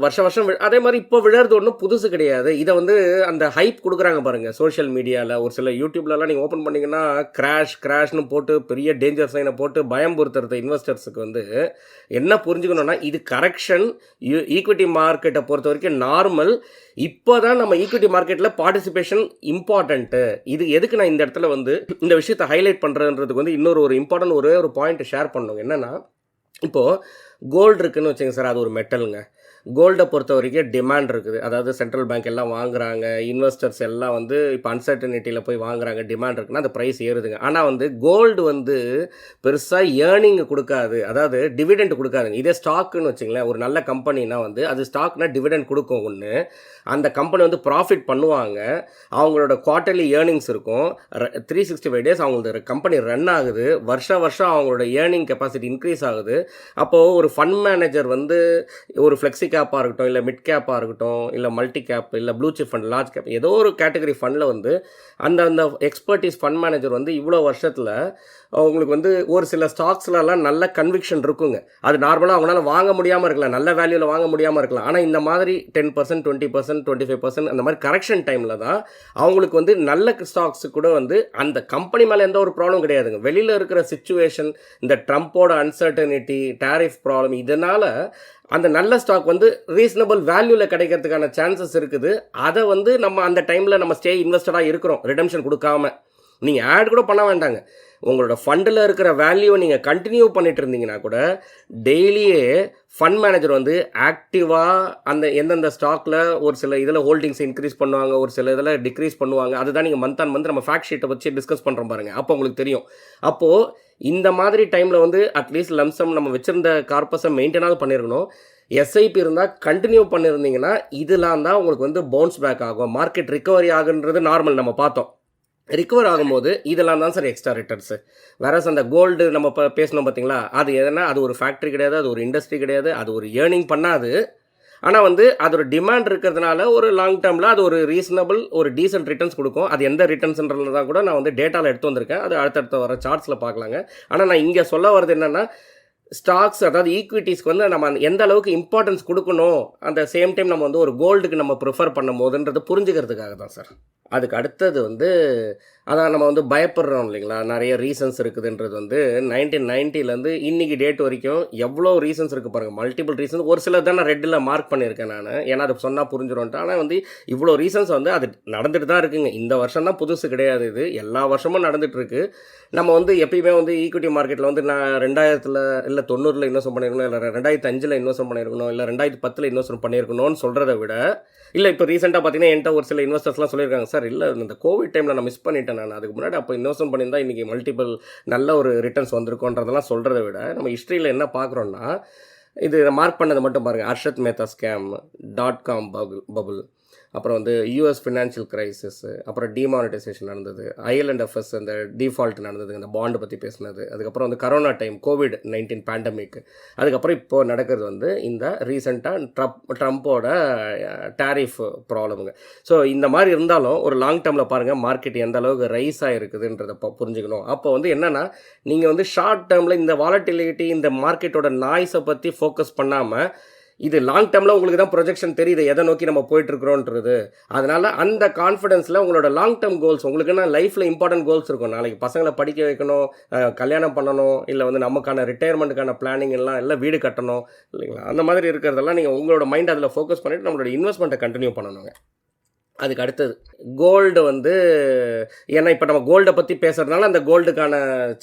வருஷம் அதே மாதிரி இப்போ விழுறது ஒன்றும் புதுசு கிடையாது. இதை வந்து அந்த ஹைப் கொடுக்குறாங்க பாருங்கள் சோஷியல் மீடியாவில். ஒரு சில யூடியூப்லலாம் நீங்கள் ஓப்பன் பண்ணிங்கன்னா கிராஷ்னு போட்டு பெரிய டேஞ்சர் சைனை போட்டு பயம்புறுத்துறது இன்வெஸ்டர்ஸுக்கு. வந்து என்ன புரிஞ்சுக்கணுன்னா, இது கரெக்ஷன். ஈக்விட்டி மார்க்கெட்டை பொறுத்த வரைக்கும் நார்மல். இப்போ தான் நம்ம ஈக்விட்டி மார்க்கெட்டில் பார்ட்டிசிபேஷன் இம்பார்ட்டண்ட்டு. இது எதுக்கு நான் இந்த இடத்துல வந்து இந்த விஷயத்தை ஹைலைட் பண்ணுறதுக்கு வந்து இன்னொரு இம்பார்ட்டன்ட் ஒரே ஒரு பாயிண்ட் ஷேர் பண்ணுங்க. என்னென்னா, இப்போது கோல்டு இருக்குதுன்னு வச்சுங்க சார், அது ஒரு மெட்டலுங்க. கோல்டை பொறுத்த வரைக்கும் டிமாண்ட் இருக்குது. அதாவது சென்ட்ரல் பேங்க் எல்லாம் வாங்குறாங்க, இன்வெஸ்டர்ஸ் எல்லாம் வந்து இப்போ அன்சர்டனிட்டியில் போய் வாங்குறாங்க, டிமாண்ட் இருக்குன்னா அந்த ப்ரைஸ் ஏறுதுங்க. ஆனால் வந்து கோல்டு வந்து பெருசாக ஏர்னிங் கொடுக்காது, அதாவது டிவிடெண்ட் கொடுக்காதுங்க. இதே ஸ்டாக்குன்னு வச்சுங்களேன், ஒரு நல்ல கம்பெனினா வந்து அது ஸ்டாக்னா டிவிடெண்ட் கொடுக்கும். ஒன்று அந்த கம்பெனி வந்து ப்ராஃபிட் பண்ணுவாங்க, அவங்களோட குவார்ட்டர்லி ஏர்னிங்ஸ் இருக்கும், 365 டேஸ் அவங்களோட கம்பெனி ரன் ஆகுது, வருஷம் அவங்களோட ஏர்னிங் கெப்பாசிட்டி இன்க்ரீஸ் ஆகுது. அப்போது ஒரு ஃபண்ட் மேனேஜர் வந்து ஒரு ஃப்ளெக்ஸி கேப்பாக இருக்கட்டும், இல்லை மிட் கேப்பாக இருக்கட்டும், இல்லை மல்டி கேப், இல்லை blue chip fund, large cap, ஏதோ ஒரு கேட்டகரி ஃபண்டில் வந்து அந்த எக்ஸ்பர்டீஸ் ஃபண்ட் மேனேஜர் வந்து இவ்வளோ வருஷத்தில் அவங்களுக்கு வந்து ஒரு சில ஸ்டாக்ஸ்லலாம் நல்ல கன்விக்ஷன் இருக்குங்க. அது நார்மலாக அவங்களால வாங்க முடியாமல் இருக்கலாம், நல்ல வேல்யூவில் வாங்க முடியாமல் இருக்கலாம். ஆனால் இந்த மாதிரி 10%, 20%, 25% அந்த மாதிரி கரெக்ஷன் டைமில் தான் அவங்களுக்கு வந்து நல்ல ஸ்டாக்ஸு கூட வந்து அந்த கம்பெனி மேலே எந்த ஒரு ப்ராப்ளம் கிடையாதுங்க. வெளியில் இருக்கிற சிச்சுவேஷன், இந்த ட்ரம்ப்போட அன்சர்டனிட்டி, டேரிஃப் ப்ராப்ளம், இதனால் அந்த நல்ல ஸ்டாக் வந்து ரீசனபிள் வேல்யூவில் கிடைக்கிறதுக்கான சான்சஸ் இருக்குது. அதை வந்து நம்ம அந்த டைமில் நம்ம ஸ்டே இன்வெஸ்டடாக இருக்கிறோம், ரிடம்ஷன் கொடுக்காம. நீங்கள் ஆட் கூட பண்ண வேண்டாங்க, உங்களோட ஃபண்டில் இருக்கிற வேல்யூவை நீங்கள் கண்டினியூ பண்ணிட்டு இருந்தீங்கன்னா கூட டெய்லியே ஃபண்ட் மேனேஜர் வந்து ஆக்டிவாக அந்த எந்தெந்த ஸ்டாக்கில் ஒரு சில இதில் ஹோல்டிங்ஸ் இன்க்ரீஸ் பண்ணுவாங்க, ஒரு சில இதில் டிக்ரீஸ் பண்ணுவாங்க. அதுதான் நீங்கள் மந்த் ஆன் மந்த் நம்ம ஃபேக்ட் ஷீட்டை வச்சு டிஸ்கஸ் பண்ணுறோம் பாருங்கள், அப்போ உங்களுக்கு தெரியும். அப்போது இந்த மாதிரி டைமில் வந்து அட்லீஸ்ட் லம்சம் நம்ம வச்சுருந்த கார்பஸை மெயின்டைனாக பண்ணியிருக்கணும். எஸ்ஐபி இருந்தால் கண்டினியூ பண்ணியிருந்தீங்கன்னா இதெல்லாம் தான் உங்களுக்கு வந்து பவுன்ஸ் பேக் ஆகும், மார்க்கெட் ரிகவரி ஆகுன்றது நார்மல். நம்ம பார்த்தோம் ரிகவர் ஆகும்போது இதெல்லாம் தான் சார் எக்ஸ்ட்ரா ரிட்டர்ன்ஸு. வேற அந்த கோல்டு நம்ம இப்போ பேசணும் பார்த்தீங்களா, அது எதுனா அது ஒரு ஃபேக்ட்ரி கிடையாது, அது ஒரு இண்டஸ்ட்ரி கிடையாது, அது ஒரு ஏர்னிங் பண்ணாது. ஆனால் வந்து அதோட டிமாண்ட் இருக்கிறதுனால ஒரு லாங் டேர்மில் அது ஒரு ரீசனபிள் ஒரு டீசென்ட் ரிட்டர்ன்ஸ் கொடுக்கும். அது எந்த ரிட்டர்ன்ஸ்ன்றது தான் கூட நான் வந்து டேட்டாவில் எடுத்து வந்திருக்கேன், அது அடுத்தடுத்த வர சார்ட்ஸில் பார்க்கலாங்க. ஆனால் நான் இங்கே சொல்ல வர்றது என்னென்னா, ஸ்டாக்ஸ் அதாவது ஈக்விட்டிஸ்க்கு வந்து நம்ம எந்த அளவுக்கு இம்பார்ட்டன்ஸ் கொடுக்கணும், அந்த சேம் டைம் நம்ம வந்து ஒரு கோல்டுக்கு நம்ம ப்ரிஃபர் பண்ணும் போதுன்றது புரிஞ்சுக்கிறதுக்காக தான் சார். அதுக்கு அடுத்தது வந்து அதான் நம்ம வந்து பயப்படுறோம் இல்லைங்களா, நிறைய ரீசன்ஸ் இருக்குதுன்றது வந்து 1990 இன்றைக்கி டேட் வரைக்கும் எவ்வளோ ரீசன்ஸ் இருக்குது பாருங்கள், மல்டிபிள் ரீசன்ஸ். ஒரு சில தான் நான் ரெட்டில் மார்க் பண்ணியிருக்கேன் நான், ஏன்னா அது சொன்னால் புரிஞ்சிடும்ட்டு. ஆனால் வந்து இவ்வளோ ரீசன்ஸ் வந்து அது நடந்துட்டு தான் இருக்குங்க. இந்த வருஷம் தான் புதுசு கிடையாது, இது எல்லா வருஷமும் நடந்துகிட்ருக்கு. நம்ம வந்து எப்பயுமே வந்து ஈக்விட்டி மார்க்கெட்டில் வந்து நான் 2000 இல்லை 90 இன்வெஸ்ட் பண்ணியிருக்கணும், இல்லை 2005 இன்வெஸ்ட் பண்ணியிருக்கணும், இல்லை 2010 இன்வெஸ்ட் பண்ணியிருக்கணும்னு சொல்கிறத விட, இல்லை இப்போ ரீசெண்டாக பார்த்தீங்கன்னா என்கிட்ட ஒரு சில இன்வெஸ்டர்ஸ்லாம் சொல்லியிருக்காங்க, சார் இல்லை இந்த கோவிட் டைமில் நான் மிஸ் பண்ணிட்டேன், நான் அதுக்கு முன்னாடி அப்போ இன்வெஸ்ட்மெண்ட் பண்ணியிருந்தால் இன்றைக்கி மல்டிபிள் நல்ல ஒரு ரிட்டர்ன்ஸ் வந்திருக்கோன்றதெல்லாம் சொல்கிறத விட நம்ம ஹிஸ்ட்ரியில் என்ன பார்க்குறோன்னா, இது மார்க் பண்ணது மட்டும் பாருங்கள். Harshad Mehta scam, .com bubble, அப்புறம் வந்து யூஎஸ் ஃபினான்ஷியல் கிரைசிஸ், அப்புறம் டிமானிட்டைசேஷன் நடந்தது, IL&FS அந்த டிஃபால்ட் நடந்தது, இந்த பாண்டு பற்றி பேசினது, அதுக்கப்புறம் வந்து கரோனா டைம், COVID-19 பேண்டமிக், அதுக்கப்புறம் இப்போது நடக்கிறது வந்து இந்த ரீசெண்டாக ட்ரம்ப்போட டேரிஃப் ப்ராப்ளமுங்க. ஸோ இந்த மாதிரி இருந்தாலும் ஒரு லாங் டேர்மில் பாருங்கள் மார்க்கெட் எந்த அளவுக்கு ரைஸ் ஆகிருக்குதுன்றதை புரிஞ்சுக்கணும். அப்போ வந்து என்னென்னா, நீங்கள் வந்து ஷார்ட் டேர்மில் இந்த வாலட்டிலிட்டி, இந்த மார்க்கெட்டோட நாய்ஸை பற்றி ஃபோக்கஸ் பண்ணாமல், இது லாங் டேர்மில் உங்களுக்கு தான் ப்ரொஜெக்ஷன் தெரியுது எதை நோக்கி நம்ம போயிட்டுருக்குறோன்றது. அதனால் அந்த கான்ஃபிடென்ஸில் உங்களோட லாங் டேர்ம் கோல்ஸ், உங்களுக்குன்னா லைஃப்பில் இம்பார்ட்டன்ட் கோல்ஸ் இருக்கும். நாளைக்கு பசங்களை படிக்க வைக்கணும், கல்யாணம் பண்ணணும், இல்லை வந்து நமக்கான ரிட்டையர்மெண்ட்டுக்கான பிளானிங் எல்லாம் இல்லை வீடு கட்டணும் இல்லைங்களா, அந்த மாதிரி இருக்கிறதெல்லாம் நீங்கள் உங்களோட மைண்ட் அதில் ஃபோக்கஸ் பண்ணிவிட்டு நம்மளோட இன்வெஸ்ட்மெண்ட்டை கண்டினியூ பண்ணணுங்க. அதுக்கு அடுத்தது கோல்டு வந்து, ஏன்னா இப்போ நம்ம கோல்டை பற்றி பேசுகிறதுனால அந்த கோல்டுக்கான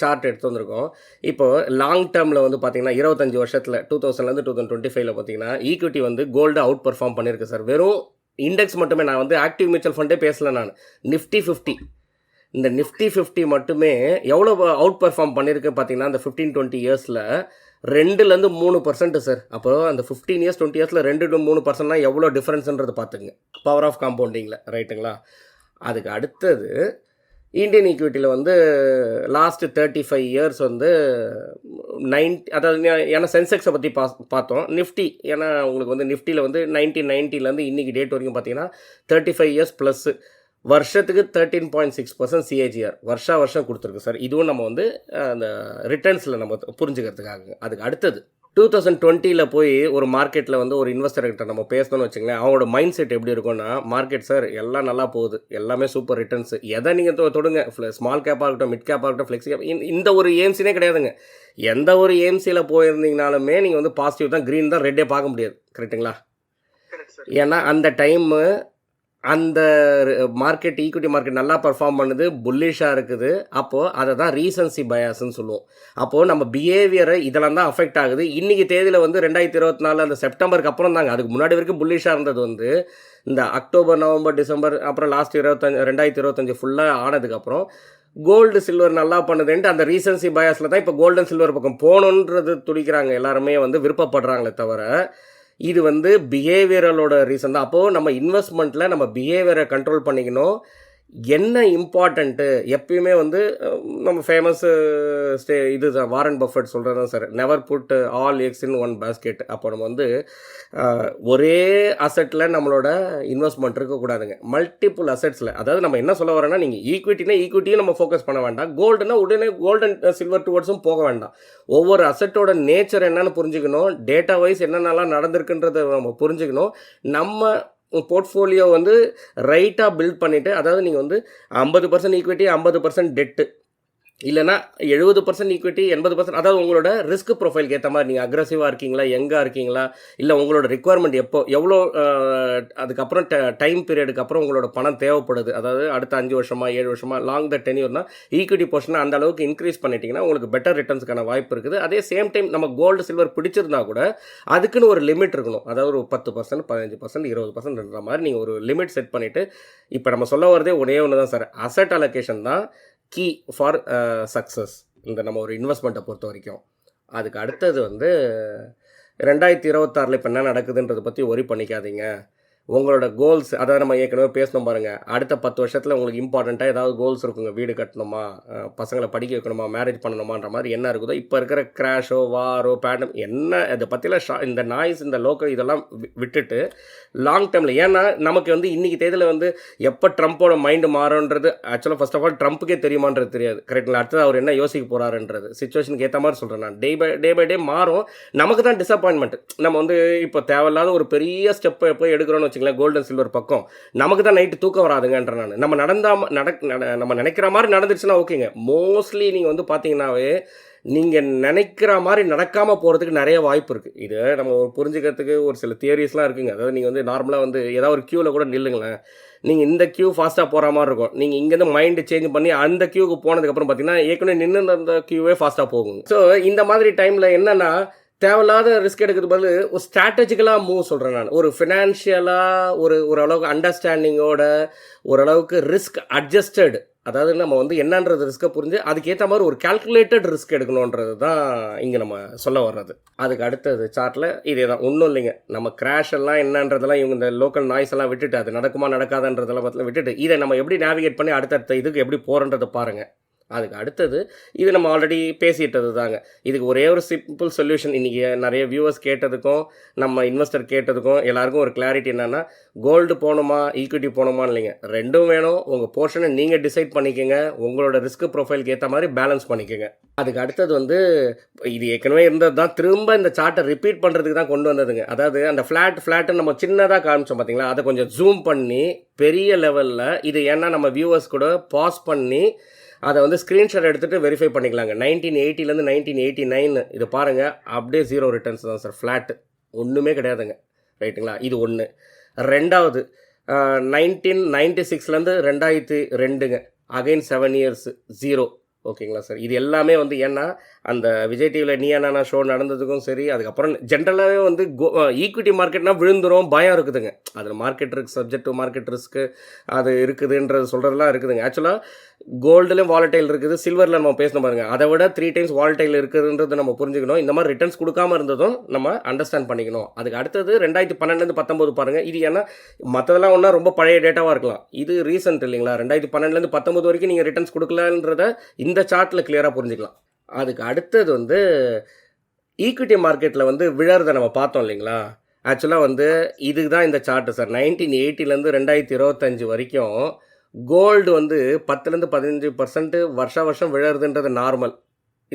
சார்ட் எடுத்து வந்திருக்கோம். இப்போது லாங் டேர்மில் வந்து பார்த்திங்கன்னா 25 வருஷத்தில் 2000 2025 பார்த்தீங்கன்னா ஈக்விட்டி வந்து கோல்டு அவுட் பர்ஃபார்ம் பண்ணியிருக்கு சார். வெறும் இண்டெக்ஸ் மட்டுமே, நான் வந்து ஆக்டிவ் மியூச்சுவல் ஃபண்டே பேசலை, நான் நிஃப்டி 50, இந்த நிஃப்டி 50 மட்டுமே எவ்வளோ அவுட் பர்ஃபார்ம் பண்ணியிருக்கு பார்த்தீங்கன்னா அந்த 15-20 இயர்ஸில் 2-3% சார். அப்போ அந்த 15 இயர்ஸ் 20 இயர்ஸில் 2-3% எவ்வளோ டிஃப்ரென்ஸ்ன்றது பார்த்துங்க, பவர் ஆஃப் காம்பவுண்டிங்கில், ரைட்டுங்களா. அதுக்கு அடுத்தது இந்தியன் ஈக்விட்டியில் வந்து லாஸ்ட் 35 இயர்ஸ் வந்து 90, அதாவது ஏன்னா சென்செக்ஸை பற்றி பார்த்தோம். நிஃப்டி ஏன்னா உங்களுக்கு வந்து நிஃப்டியில் வந்து 1990 இன்றைக்கி டேட் வரைக்கும் பார்த்தீங்கன்னா 35 இயர்ஸ் ப்ளஸ்ஸு, வருஷத்துக்கு 13.6% CAGR வருஷம் கொடுத்துருக்கு சார். இதுவும் நம்ம வந்து அந்த ரிட்டர்ன்ஸில் நம்ம புரிஞ்சுக்கிறதுக்காக. அதுக்கு அடுத்தது 2020 போய் ஒரு மார்க்கெட்டில் வந்து ஒரு இன்வெஸ்டர்கிட்ட நம்ம பேசணும்னு வச்சுங்களேன், அவங்களோட மைண்ட் செட் எப்படி இருக்கும்னா, மார்க்கெட் சார் எல்லாம் நல்லா போகுது, எல்லாமே சூப்பர் ரிட்டர்ன்ஸ், எதை நீங்கள் தொடுங்க, ஸ்மால் கேப்பாக இருக்கட்டும், மிட் கேப்பாக இருக்கட்டும், ஃப்ளெக்ஸி கேப், இந்த ஒரு ஏஎம்சினே கிடையாதுங்க. எந்த ஒரு ஏஎம்சியில் போயிருந்தீங்கனாலுமே நீங்கள் வந்து பாசிட்டிவ் தான், க்ரீன் தான், ரெட்டே பார்க்க முடியாது, கரெக்டுங்களா. ஏன்னா அந்த டைமு அந்த மார்க்கெட் ஈக்விட்டி மார்க்கெட் நல்லா பர்ஃபார்ம் பண்ணுது, புல்லிஷாக இருக்குது. அப்போது அதை தான் ரீசன்சி பயாஸ்ன்னு சொல்லுவோம். அப்போது நம்ம பிஹேவியரை இதெல்லாம் தான் அஃபெக்ட் ஆகுது. இன்றைக்கி தேதியில் வந்து 2024 அந்த செப்டம்பருக்கு அப்புறம் தாங்க, அதுக்கு முன்னாடி வரைக்கும் புல்லிஷாக இருந்தது வந்து இந்த அக்டோபர், நவம்பர், டிசம்பர், அப்புறம் லாஸ்ட் 2025 ஃபுல்லாக ஆனதுக்கப்புறம் கோல்டு சில்வர் நல்லா பண்ணுதுன்ட்டு அந்த ரீசன்சி பயாஸில் தான் இப்போ கோல்டன் சில்வர் பக்கம் போகணுன்றது துடிக்கிறாங்க, எல்லாருமே வந்து விருப்பப்படுறாங்களே தவிர இது வந்து பிஹேவியரலோட ரீசன் தான். அப்போது நம்ம இன்வெஸ்ட்மெண்ட்டில் நம்ம பிஹேவியரை கண்ட்ரோல் பண்ணிக்கணும். என்ன இம்பார்ட்டண்ட்டு எப்பயுமே வந்து நம்ம ஃபேமஸ்ஸு இது தான் வாரன் பஃபெட் சொல்கிறது தான் sir, never put all eggs in one basket. அப்போ நம்ம வந்து ஒரே அசட்டில் நம்மளோட இன்வெஸ்ட்மெண்ட் இருக்கக்கூடாதுங்க, மல்டிபிள் அசட்ஸில். அதாவது நம்ம என்ன சொல்ல வரோன்னா, நீங்கள் ஈக்விட்டியும் நம்ம ஃபோக்கஸ் பண்ண வேண்டாம், கோல்டுனா உடனே கோல்டன் சில்வர் டுவர்ட்ஸும் போக வேண்டாம். ஒவ்வொரு அசட்டோட நேச்சர் என்னன்னு புரிஞ்சுக்கணும், டேட்டா வைஸ் என்னென்னலாம் நடந்திருக்குன்றதை நம்ம புரிஞ்சுக்கணும். நம்ம போர்ட்ஃபோலியோ வந்து ரைட்டாக பில்ட் பண்ணிவிட்டு, அதாவது நீங்கள் வந்து 50% ஈக்விட்டி 50% டெட்டு, இல்லைனா 70% ஈக்விட்டி 80%, அதாவது உங்களோட ரிஸ்க் ப்ரொஃபைலுக்கு ஏற்ற மாதிரி நீங்கள் அக்ரெசிவாக இருக்கீங்களா, எங்கே இருக்கீங்களா, இல்லை உங்களோட ரிக்குவயர்மெண்ட் எவ்வளோ அதுக்கப்புறம் டைம் பீரியடுக்கு அப்புறம் உங்களோட பணம் தேவைப்படுது, அதாவது அடுத்த 5 வருஷமா 7 வருஷமா லாங் த டென்யூர்னா ஈக்விட்டி போர்ஷனை அந்த அளவுக்கு இன்க்ரீஸ் பண்ணிட்டீங்கன்னா உங்களுக்கு பெட்டர் ரிட்டர்ன்ஸ்க்கான வாய்ப்பு இருக்குது. அதே சேம் டைம் நம்ம கோல்டு சில்வர் பிடிச்சிருந்தா கூட அதுக்குன்னு ஒரு லிமிட் இருக்கணும், அதாவது ஒரு 10%, 15%, 20%ன்ற மாதிரி நீங்கள் ஒரு லிமிட் செட் பண்ணிவிட்டு. இப்போ நம்ம சொல்ல வரதே ஒன்று தான் சார், அசட் அலோகேஷன் தான் கீ ஃபார் சக்ஸஸ் இந்த நம்ம ஒரு இன்வெஸ்ட்மெண்ட்டை பொறுத்த வரைக்கும். அதுக்கு அடுத்தது வந்து 2026 இப்போ என்ன நடக்குதுன்றதை பற்றி ஒரி பண்ணிக்காதீங்க. உங்களோட கோல்ஸ், அதாவது நம்ம ஏற்கனவே பேசணும் பாருங்கள், அடுத்த 10 வருஷத்தில் உங்களுக்கு இம்பார்ட்டண்ட்டாக ஏதாவது கோல்ஸ் இருக்குங்க, வீடு கட்டணுமா, பசங்களை படிக்க வைக்கணுமா, மேரேஜ் பண்ணணுமான்ற மாதிரி என்ன இருக்குதோ. இப்போ இருக்கிற கிராஷோ வாரோ பேண்டம் என்ன இதை பற்றிலாம் இந்த நாய்ஸ் இந்த லோக்கல் இதெல்லாம் விட்டுட்டு லாங் டேர்மில், ஏன்னா நமக்கு வந்து இன்றைக்கி தேதியில் வந்து எப்போ ட்ரம்ப்போட மைண்டு மாறுன்றது ஆக்சுவலாக ஃபர்ஸ்ட் ஆஃப் ஆல் ட்ரம்ப்புக்கே தெரியுமான்றது தெரியாது, கரெக்டுங்களா? அடுத்தது அவர் என்ன யோசிக்க போகிறாருன்றது சிச்சுவேஷனுக்கு ஏற்ற மாதிரி சொல்கிறேன் நான். டே பை டே மாறும், நமக்கு தான் டிசப்பாயின்மெண்ட். நம்ம வந்து இப்போ தேவையில்லாத ஒரு பெரிய ஸ்டெப்பை போய் எடுக்கிறோன்னு வச்சுங்களேன் கோல்டன் சில்வர் பக்கம், நமக்கு தான் நைட்டு தூக்கம் வராதுங்கன்ற நான். நம்ம நம்ம நினைக்கிற மாதிரி நடந்துச்சுன்னா ஓகேங்க. மோஸ்ட்லி நீங்கள் வந்து பார்த்தீங்கன்னாவே நீங்கள் நினைக்கிற மாதிரி நடக்காமல் போகிறதுக்கு நிறைய வாய்ப்பு இருக்குது. இது நம்ம புரிஞ்சுக்கிறதுக்கு ஒரு சில தியரிஸ்லாம் இருக்குங்க. அதாவது நீங்கள் வந்து நார்மலாக வந்து ஏதாவது ஒரு க்யூவில் கூட நில்லுங்களேன், நீங்கள் இந்த க்யூ ஃபாஸ்ட்டாக போகிற மாதிரி இருக்கும், நீங்கள் இங்கேருந்து மைண்டு சேஞ்ச் பண்ணி அந்த க்யூவுக்கு போனதுக்கப்புறம் பார்த்தீங்கன்னா ஏற்கனவே நின்று அந்த க்யூவே ஃபாஸ்ட்டாக போகும். ஸோ இந்த மாதிரி டைமில் என்னென்னா தேவையில்லாத ரிஸ்க் எடுக்கிறது பதில் ஒரு ஸ்ட்ராட்டஜிக்கலாக மூவ் சொல்கிறேன் நான். ஒரு ஃபினான்ஷியலாக ஓரளவுக்கு அண்டர்ஸ்டாண்டிங்கோட, ஓரளவுக்கு ரிஸ்க் அட்ஜஸ்டட், அதாவது நம்ம வந்து என்னன்றது ரிஸ்க்கை புரிஞ்சு அதுக்கேற்ற மாதிரி ஒரு கால்குலேட்டட் ரிஸ்க் எடுக்கணுன்றது தான் இங்கே நம்ம சொல்ல வர்றது. அதுக்கு அடுத்தது சார்ட்டில் இதே தான், ஒன்றும் இல்லைங்க. நம்ம கிராஷ் எல்லாம் என்னன்றதெல்லாம் இவங்க இந்த லோக்கல் நாய்ஸ் எல்லாம் விட்டுட்டு, அது நடக்குமா நடக்காதுன்றதெல்லாம் பார்த்து விட்டுட்டு இதை நம்ம எப்படி நேவிகேட் பண்ணி அடுத்தடுத்த இதுக்கு எப்படி போகிறன்றதை பாருங்கள். அதுக்கு அடுத்தது இது நம்ம ஆல்ரெடி பேசிட்டது தாங்க. இதுக்கு ஒரே ஒரு சிம்பிள் சொல்யூஷன். இன்றைக்கி நிறைய வியூவர்ஸ் கேட்டதுக்கும் நம்ம இன்வெஸ்டர் கேட்டதுக்கும் எல்லாருக்கும் ஒரு கிளாரிட்டி என்னென்னா, கோல்டு போகணுமா ஈக்விட்டி போகணுமா இல்லைங்க, ரெண்டும் வேணும். உங்கள் போர்ஷனை நீங்கள் டிசைட் பண்ணிக்கோங்க, உங்களோட ரிஸ்க் ப்ரொஃபைலுக்கு ஏற்ற மாதிரி பேலன்ஸ் பண்ணிக்கோங்க. அதுக்கு அடுத்தது வந்து இது ஏற்கனவே இருந்தது தான், திரும்ப இந்த சார்ட்டை ரிப்பீட் பண்ணுறதுக்கு தான் கொண்டு வந்ததுங்க. அதாவது அந்த ஃப்ளாட்டு நம்ம சின்னதாக காமிச்சோம் பார்த்தீங்களா, அதை கொஞ்சம் ஜூம் பண்ணி பெரிய லெவலில் இது ஏன்னா நம்ம வியூவர்ஸ் கூட பாஸ் பண்ணி அதை வந்து ஸ்க்ரீன்ஷாட் எடுத்துகிட்டு வெரிஃபை பண்ணிக்கலாங்க. 1980 1989 இது பாருங்கள், அப்படியே 0 ரிட்டர்ன்ஸ் தான் சார், ஃப்ளாட்டு ஒன்றுமே கிடையாதுங்க, ரைட்டுங்களா? இது ஒன்று. ரெண்டாவது 1996 2002ங்க, அகைன் 7 இயர்ஸ் 0, ஓகேங்களா சார்? இது எல்லாமே வந்து ஏன்னா அந்த விஜய் டிவியில் நீ என்ன ஷோ நடந்ததுக்கும் சரி, அதுக்கப்புறம் ஜென்ரலாகவே வந்து ஈக்விட்டி மார்க்கெட்னா விழுந்துரும் பயம் இருக்குதுங்க. அதில் market risk, subject to market risk அது இருக்குதுன்றது சொல்கிறதுலாம் இருக்குதுங்க. ஆக்சுவலாக கோல்டுலேயும் வாலட்டைல் இருக்குது, சில்வரில் நம்ம பேசணும் பாருங்க, அதை விட 3 times வாலட்டைல் இருக்குதுன்றது நம்ம புரிஞ்சுக்கணும். இந்த மாதிரி ரிட்டர்ன்ஸ் கொடுக்காம இருந்ததும் நம்ம அண்டர்ஸ்டாண்ட் பண்ணிக்கணும். அதுக்கு அடுத்தது 2012 பாருங்கள். இது ஏன்னா மற்றதெல்லாம் ஒன்றா ரொம்ப பழைய டேட்டாவாக இருக்கலாம், இது ரீசெண்ட் இல்லைங்களா? 2012 வரைக்கும் நீங்கள் ரிட்டர்ன்ஸ் கொடுக்கலன்றத இந்த சார்ட்டில் கிளியராக புரிஞ்சுக்கலாம். அதுக்கு அடுத்தது வந்து ஈக்விட்டி மார்க்கெட்டில் வந்து விழறதை நம்ம பார்த்தோம் இல்லைங்களா? ஆக்சுவலாக வந்து இதுக்கு தான் இந்த சார்ட்டு சார். 1980 2025 வரைக்கும் கோல்டு வந்து 10-15% வருஷம் விழறதுன்றது நார்மல்.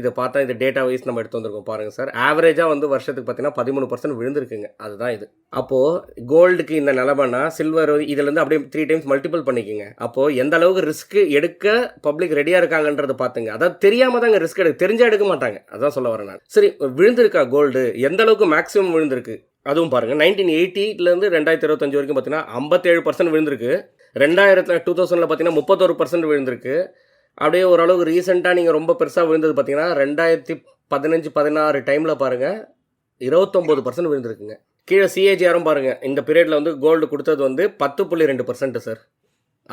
இதை பார்த்தா இது டேட்டா வைஸ் நம்ம எடுத்து வந்திருக்கோம் பாருங்கள் சார். ஆவரேஜாக வந்து வருஷத்துக்கு பார்த்தீங்கன்னா 13% விழுந்திருக்குங்க. அதுதான் இது. அப்போது கோல்டுக்கு இந்த நிலமைனா சில்வர் இதுலேருந்து அப்படியே 3 டைம்ஸ் மல்டிபிள் பண்ணிக்கோங்க. அப்போது எந்த அளவுக்கு ரிஸ்க் எடுக்க பப்ளிக் ரெடியாக இருக்காங்கன்றதை பார்த்துங்க. அதாவது தெரியாமல் தாங்க ரிஸ்க் தெரிஞ்சால் எடுக்க மாட்டாங்க. அதான் சொல்ல வரேன் நான். சரி, விழுந்திருக்கா கோல்டு, எந்த அளவுக்கு மேக்ஸிமம் விழுந்திருக்கு அதுவும் பாருங்கள். 1980லேருந்து 2025 வரைக்கும் பார்த்தீங்கன்னா 57% விழுந்திருக்கு. 2000 பார்த்தீங்கன்னா 31% விழுந்திருக்கு. அப்படியே ஓரளவுக்கு ரீசெண்டாக நீங்கள் ரொம்ப பெருசாக விழுந்தது பார்த்தீங்கன்னா 2015-16 டைமில் பாருங்கள் 29% விழுந்திருக்குங்க. கீழே சிஏஜிஆரும் பாருங்கள், இந்த பீரியடில் வந்து கோல்டு கொடுத்தது வந்து 10.2% சார்.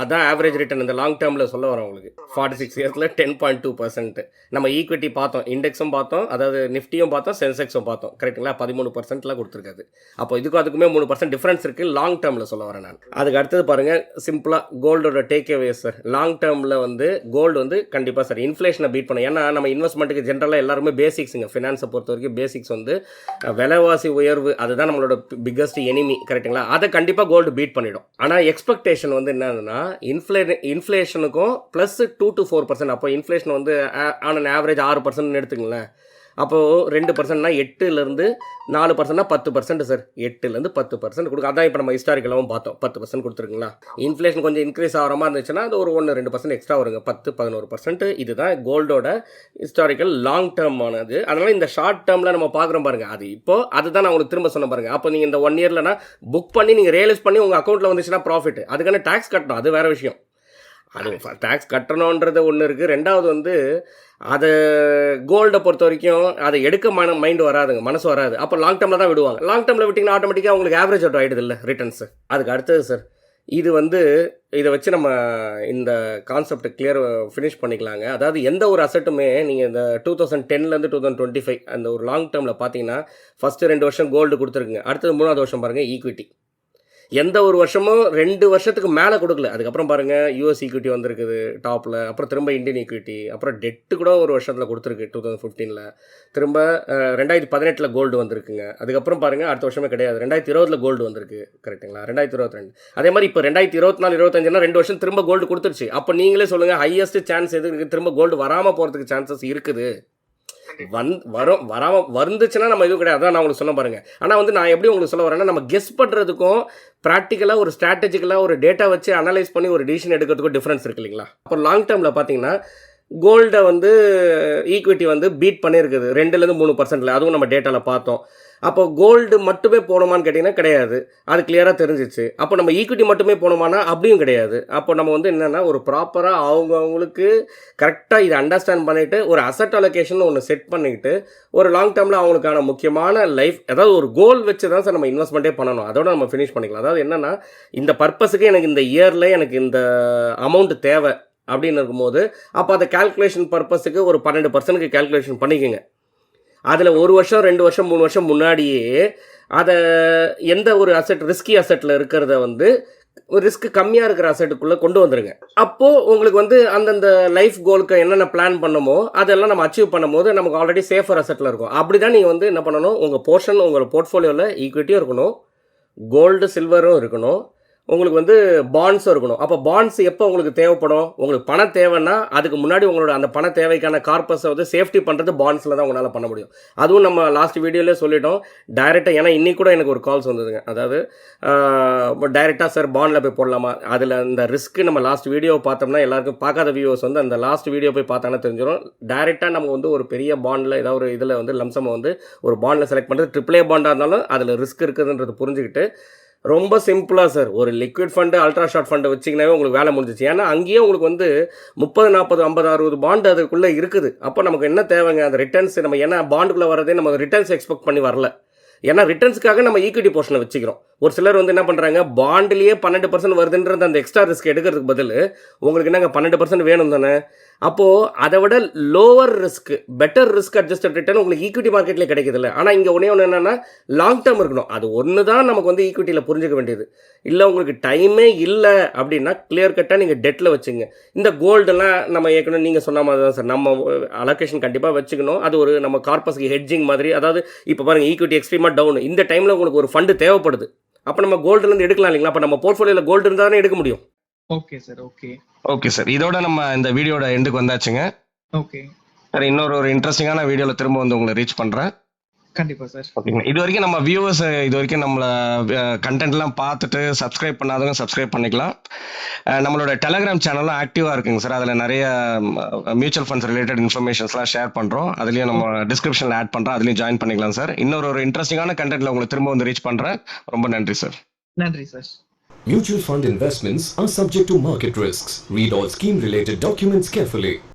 அதான் ஆவரேஜ் ரிட்டர்ன் இந்த லாங் டேர்மில் சொல்ல வரேன் உங்களுக்கு. 46 இயர்ஸில் 10.2%. நம்ம ஈக்விட்டி பார்த்தோம், இண்டெக்ஸும் பார்த்தோம், அதாவது நிஃப்டியும் பார்த்தோம், சென்செக்ஸும் பார்த்தோம். கரெக்டுங்களா? 13%லாம் கொடுத்துருக்காது. அப்போ இதுக்கும் அதுக்குமே 3% டிஃப்ரென்ஸ் இருக்குது லாங் டேர்மில் சொல்ல வரேன் நான். அதுக்கு அடுத்தது பாருங்கள், சிம்பிளாக கோல்டோட டேக்அவே சார். லாங் டேர்மில் வந்து கோல்டு வந்து கண்டிப்பாக சார் இன்ஃப்ளேஷனை பீட் பண்ணும். ஏன்னா நம்ம இன்வெஸ்ட்மெண்ட்டுக்கு ஜென்ரலாக எல்லாருமே பேசிக்ஸுங்க. ஃபினான்ஸை பொறுத்த வரைக்கும் பேசிக்ஸ் வந்து விலைவாசி உயர்வு, அதுதான் நம்மளோட பிக்கஸ்ட் எனிமி. கரெக்டுங்களா? அதை கண்டிப்பாக கோல்டு பீட் பண்ணிடும். ஆனால் எக்ஸ்பெக்டேஷன் வந்து என்னன்னா இன்ஃப்ளேஷனுக்கும் ப்ளஸ் 2 to 4%. அப்போ இன்ஃப்ளேஷன் வந்து ஆன் ஆவரேஜ் 6% எடுத்துங்களேன். அப்போது 2%னா 8லேருந்து 4%னா 10% சார். 8லேருந்து 10% கொடுக்கும். அதான் இப்போ நம்ம ஹிஸ்டாரிக்கலாகவும் பார்த்தோம், 10% கொடுத்துருக்குங்களா. இன்ஃப்ளேஷன் கொஞ்சம் இன்க்ரீஸ் ஆகிற மாதிரி இருந்துச்சுன்னா அது ஒரு 1-2% எக்ஸ்ட்ரா வருங்க, 10-11%. இதுதான் கோல்டோட ஹிஸ்டாரிக்கல் லாங் டேர்ம் ஆனது. அதனால் இந்த ஷார்ட் டேர்மில் நம்ம பார்க்குறோம் பாருங்கள், அது இப்போது அதுதான் நான் உங்களுக்கு திரும்ப சொன்ன பாருங்கள். அப்போ நீங்கள் இந்த 1 இயர்லனா புக் பண்ணி நீங்கள் ரியலைஸ் பண்ணி உங்கள் அக்கௌண்ட்டில் வந்துச்சுன்னா ப்ராஃபிட். அதுக்கான டேக்ஸ் கட்டணும், அது வேறு விஷயம். அது டேக்ஸ் கட்டணுன்றது ஒன்று இருக்குது. ரெண்டாவது வந்து அதை கோல்டை பொறுத்த வரைக்கும் அதை எடுக்க மைண்டு வராதுங்க, மனசு வராது. அப்போ லாங் டேர்மில் தான் விடுவாங்க. லாங் டேர்மில் விட்டிங்கன்னா ஆட்டோமேட்டிக்காக உங்களுக்கு ஆவரேஜ் அவுட் ஆகிடுது இல்லை ரிட்டர்ன்ஸு. அதுக்கு அடுத்தது சார், இது வந்து இதை வச்சு நம்ம இந்த கான்செப்ட் கிளியர் ஃபினிஷ் பண்ணிக்கலாங்க. அதாவது எந்த ஒரு அசட்டுமே நீங்கள் இந்த 2010லேருந்து 2025 அந்த ஒரு லாங் டேர்மில் பார்த்தீங்கன்னா ஃபஸ்ட்டு 2 வருஷம் கோல்டு கொடுத்துருக்குங்க. அடுத்தது 3வது வருஷம் பாருங்கள் ஈக்விட்டி. எந்த ஒரு வருஷமும் 2 வருஷத்துக்கு மேலே கொடுக்கல. அதுக்கப்புறம் பாருங்கள் யூஎஸ் ஈக்விட்டி வந்திருக்குது டாப்பில், அப்புறம் திரும்ப இந்தியன் ஈக்விட்டி, அப்புறம் டெட்டு கூட ஒரு வருஷத்தில் கொடுத்துருக்கு 2015. திரும்ப 2018 கோல்டு வந்திருக்குங்க. அதுக்கப்புறம் பாருங்கள் அடுத்த வருஷமே கிடையாது, 2020 கோல்டு வந்திருக்கு. கரெக்டுங்களா? 2022. அதே மாதிரி இப்போ 2024-25னா 2 வருஷம் திரும்ப கோல்டு கொடுத்துருச்சு. அப்போ நீங்களே சொல்லுங்கள், ஹையஸ்ட் சான்ஸ் எது இருக்குது? திரும்ப கோல்டு வராமல் போகிறதுக்கு சான்சஸ் இருக்குது. வராமல் வந்துச்சுன்னா நம்ம எதுவும் கிடையாது. அதான் நான் உங்களுக்கு சொல்ல பாருங்க. ஆனால் வந்து நான் எப்படி உங்களுக்கு சொல்ல வரேன்னா, நம்ம கெஸ் பண்ணுறதுக்கும் ப்ராக்டிக்கலாக ஒரு ஸ்ட்ராட்டஜிக்கலாக ஒரு டேட்டா வச்சு அனலைஸ் பண்ணி ஒரு டிசிஷன் எடுக்கிறதுக்கும் டிஃப்ரென்ஸ் இருக்குது இல்லைங்களா? அப்போ லாங் டேர்மில் பார்த்தீங்கன்னா கோல்டை வந்து ஈக்விட்டி வந்து பீட் பண்ணியிருக்குது 2-3%. அதுவும் நம்ம டேட்டாவில் பார்த்தோம். அப்போ கோல்டு மட்டுமே போகணுமான்னு கேட்டிங்கன்னா கிடையாது, அது கிளியராக தெரிஞ்சிச்சு. அப்போ நம்ம ஈக்விட்டி மட்டுமே போகணுமானா அப்படியும் கிடையாது. அப்போ நம்ம வந்து என்னென்னா ஒரு ப்ராப்பராக அவங்களுக்கு கரெக்டாக இதை அண்டர்ஸ்டாண்ட் பண்ணிவிட்டு ஒரு அசட் அலோகேஷன் ஒன்று செட் பண்ணிக்கிட்டு ஒரு லாங் டேர்மில் அவங்களுக்கான முக்கியமான லைஃப், அதாவது ஒரு கோல் வச்சு தான் சார் நம்ம இன்வெஸ்ட்மெண்ட்டே பண்ணணும். அதோட நம்ம ஃபினிஷ் பண்ணிக்கலாம். அதாவது என்னென்னா இந்த பர்பஸுக்கு எனக்கு இந்த இயரில் எனக்கு இந்த அமௌண்ட் தேவை அப்படின்னு இருக்கும்போது அப்போ அதை கால்குலேஷன் பர்பஸுக்கு ஒரு 12% கால்குலேஷன் பண்ணிக்கோங்க. அதில் 1 வருஷம் 2 வருஷம் 3 வருஷம் முன்னாடியே அதை எந்த ஒரு அசட் ரிஸ்கி அசட்டில் இருக்கிறத வந்து ஒரு ரிஸ்க் கம்மியாக இருக்கிற அசட்டுக்குள்ளே கொண்டு வந்துருங்க. அப்போது உங்களுக்கு வந்து அந்தந்த லைஃப் கோலுக்கு என்னென்ன பிளான் பண்ணமோ அதெல்லாம் நம்ம அச்சீவ் பண்ணும் போது நமக்கு ஆல்ரெடி சேஃபர் அசட்டில் இருக்கும். அப்படி தான் நீங்கள் வந்து என்ன பண்ணணும், உங்கள் போர்ஷன் உங்கள் போர்ட்ஃபோலியோவில் ஈக்விட்டியும் இருக்கணும், கோல்டு சில்வரும் இருக்கணும், உங்களுக்கு வந்து பாண்ட்ஸும் இருக்கணும். அப்போ பாண்ட்ஸ் எப்போ உங்களுக்கு தேவைப்படும்? உங்களுக்கு பணம் தேவைன்னா அதுக்கு முன்னாடி உங்களோட அந்த பண தேவைக்கான கார்பஸை வந்து சேஃப்டி பண்ணுறது பாண்ட்ஸில் தான் உங்களால் பண்ண முடியும். அதுவும் நம்ம லாஸ்ட் வீடியோவிலே சொல்லிட்டோம் டைரெக்டாக. ஏன்னா இன்றைக்கி கூட எனக்கு ஒரு கால்ஸ் வந்ததுங்க. அதாவது டைரெக்டாக சார் பாண்டில் போய் போடலாமா? அதில் இந்த ரிஸ்க்கு நம்ம லாஸ்ட் வீடியோவை பார்த்தோம்னா எல்லாருக்கும் பார்க்காத வியூவர்ஸ் வந்து அந்த லாஸ்ட் வீடியோ போய் பார்த்தாங்கன்னா தெரிஞ்சிடும். டைரெக்டாக நம்ம வந்து ஒரு பெரிய பாண்டில் ஏதாவது ஒரு இதில் வந்து லம்சம் வந்து ஒரு பாண்டில் செலக்ட் பண்ணுறது AAA பாண்டாக இருந்தாலும் அதில் ரிஸ்க் இருக்குதுன்றது புரிஞ்சுக்கிட்டு ரொம்ப சிம்பிளாக சார் ஒரு liquid fund ultra short fund வச்சிங்கனாவே உங்களுக்கு வேலை முடிஞ்சிச்சு. ஏன்னா அங்கேயே உங்களுக்கு வந்து 30, 40, 50, 60 பாண்டு அதுக்குள்ளே இருக்குது. அப்போ நமக்கு என்ன தேவைங்க? அந்த ரிட்டர்ன்ஸ் நம்ம ஏன்னா பாண்டுக்குள்ளே வரதே நம்ம ரிட்டர்ன்ஸ் எக்ஸ்பெக்ட் பண்ணி வரல. ஏன்னா ரிட்டர்ன்ஸ்க்காக நம்ம ஈக்விட்டி போர்ஷனை வச்சுக்கிறோம். ஒரு சிலர் வந்து என்ன பண்ணுறாங்க, பாண்ட்லேயே 12% வருதுன்றது அந்த எக்ஸ்ட்ரா ரிஸ்க் எடுக்கிறதுக்கு பதில் உங்களுக்கு என்னங்க 12% வேணும் தானே. அப்போது அதை விட lower risk better risk adjusted return உங்களுக்கு ஈக்விட்டி மார்க்கெட்லேயே கிடைக்குதுல்ல. ஆனால் இங்கே ஒன்று என்னென்னா லாங் டேர்ம் இருக்கணும். அது ஒன்று தான் நமக்கு வந்து ஈக்விட்டியில் புரிஞ்சுக்க வேண்டியது. இல்லை உங்களுக்கு டைமே இல்லை அப்படின்னா கிளியர் கட்டாக நீங்கள் டெட்டில் வச்சுங்க. இந்த கோல்டெல்லாம் நம்ம ஏற்கனவே நீங்கள் சொன்ன மாதிரி தான் சார் நம்ம அலோகேஷன் கண்டிப்பாக வச்சுக்கணும். அது ஒரு நம்ம கார்பஸ்க்கு ஹெட்ஜிங் மாதிரி. அதாவது இப்போ பாருங்கள் ஈக்விட்டி எக்ஸ்ட்ரீமாக டவுன், இந்த டைமில் உங்களுக்கு ஒரு ஃபண்டு தேவைப்படுது. அப்போ நம்ம கோல்டுலேருந்து எடுக்கலாம் இல்லைங்களா? அப்போ நம்ம போர்ட்ஃபோலியோவில் கோல்டு இருந்தால் தானே எடுக்க முடியும். Okay sir. Okay okay sir, இதோட நம்ம இந்த வீடியோட எண்டுக்கு வந்தாச்சுங்க. ஓகே சார் இன்னொரு இன்ட்ரெஸ்டிங்கான வீடியோவில் திரும்ப வந்து உங்களை ரீச் பண்ணுறேன். கண்டிப்பா சார். ஓகேங்களா. இது வரைக்கும் நம்ம வியூவர்ஸ் இது வரைக்கும் நம்மளை கண்டென்ட்லாம் பார்த்துட்டு சப்ஸ்கிரைப் பண்ணாதவங்க சப்ஸ்கிரைப் பண்ணிக்கலாம். நம்மளோட டெலகிராம் சேனலும் ஆக்டிவாக இருக்குங்க சார். அதில் நிறைய மியூச்சுவல் ஃபண்ட்ஸ் ரிலேட்டட் இன்ஃபர்மேஷன்ஸ்லாம் ஷேர் பண்ணுறோம். அதுலேயும் நம்ம டிஸ்கிரிப்ஷனில் ஆட் பண்ணுறோம். அதுலேயும் ஜாயின் பண்ணிக்கலாம் சார். இன்னொரு இன்ட்ரெஸ்டிங்கான கண்டென்ட்டில் உங்களை திரும்ப வந்து ரீச் பண்ணுறேன். ரொம்ப நன்றி சார். நன்றி sir. Mutual fund investments are subject to market risks. Read all scheme related documents carefully.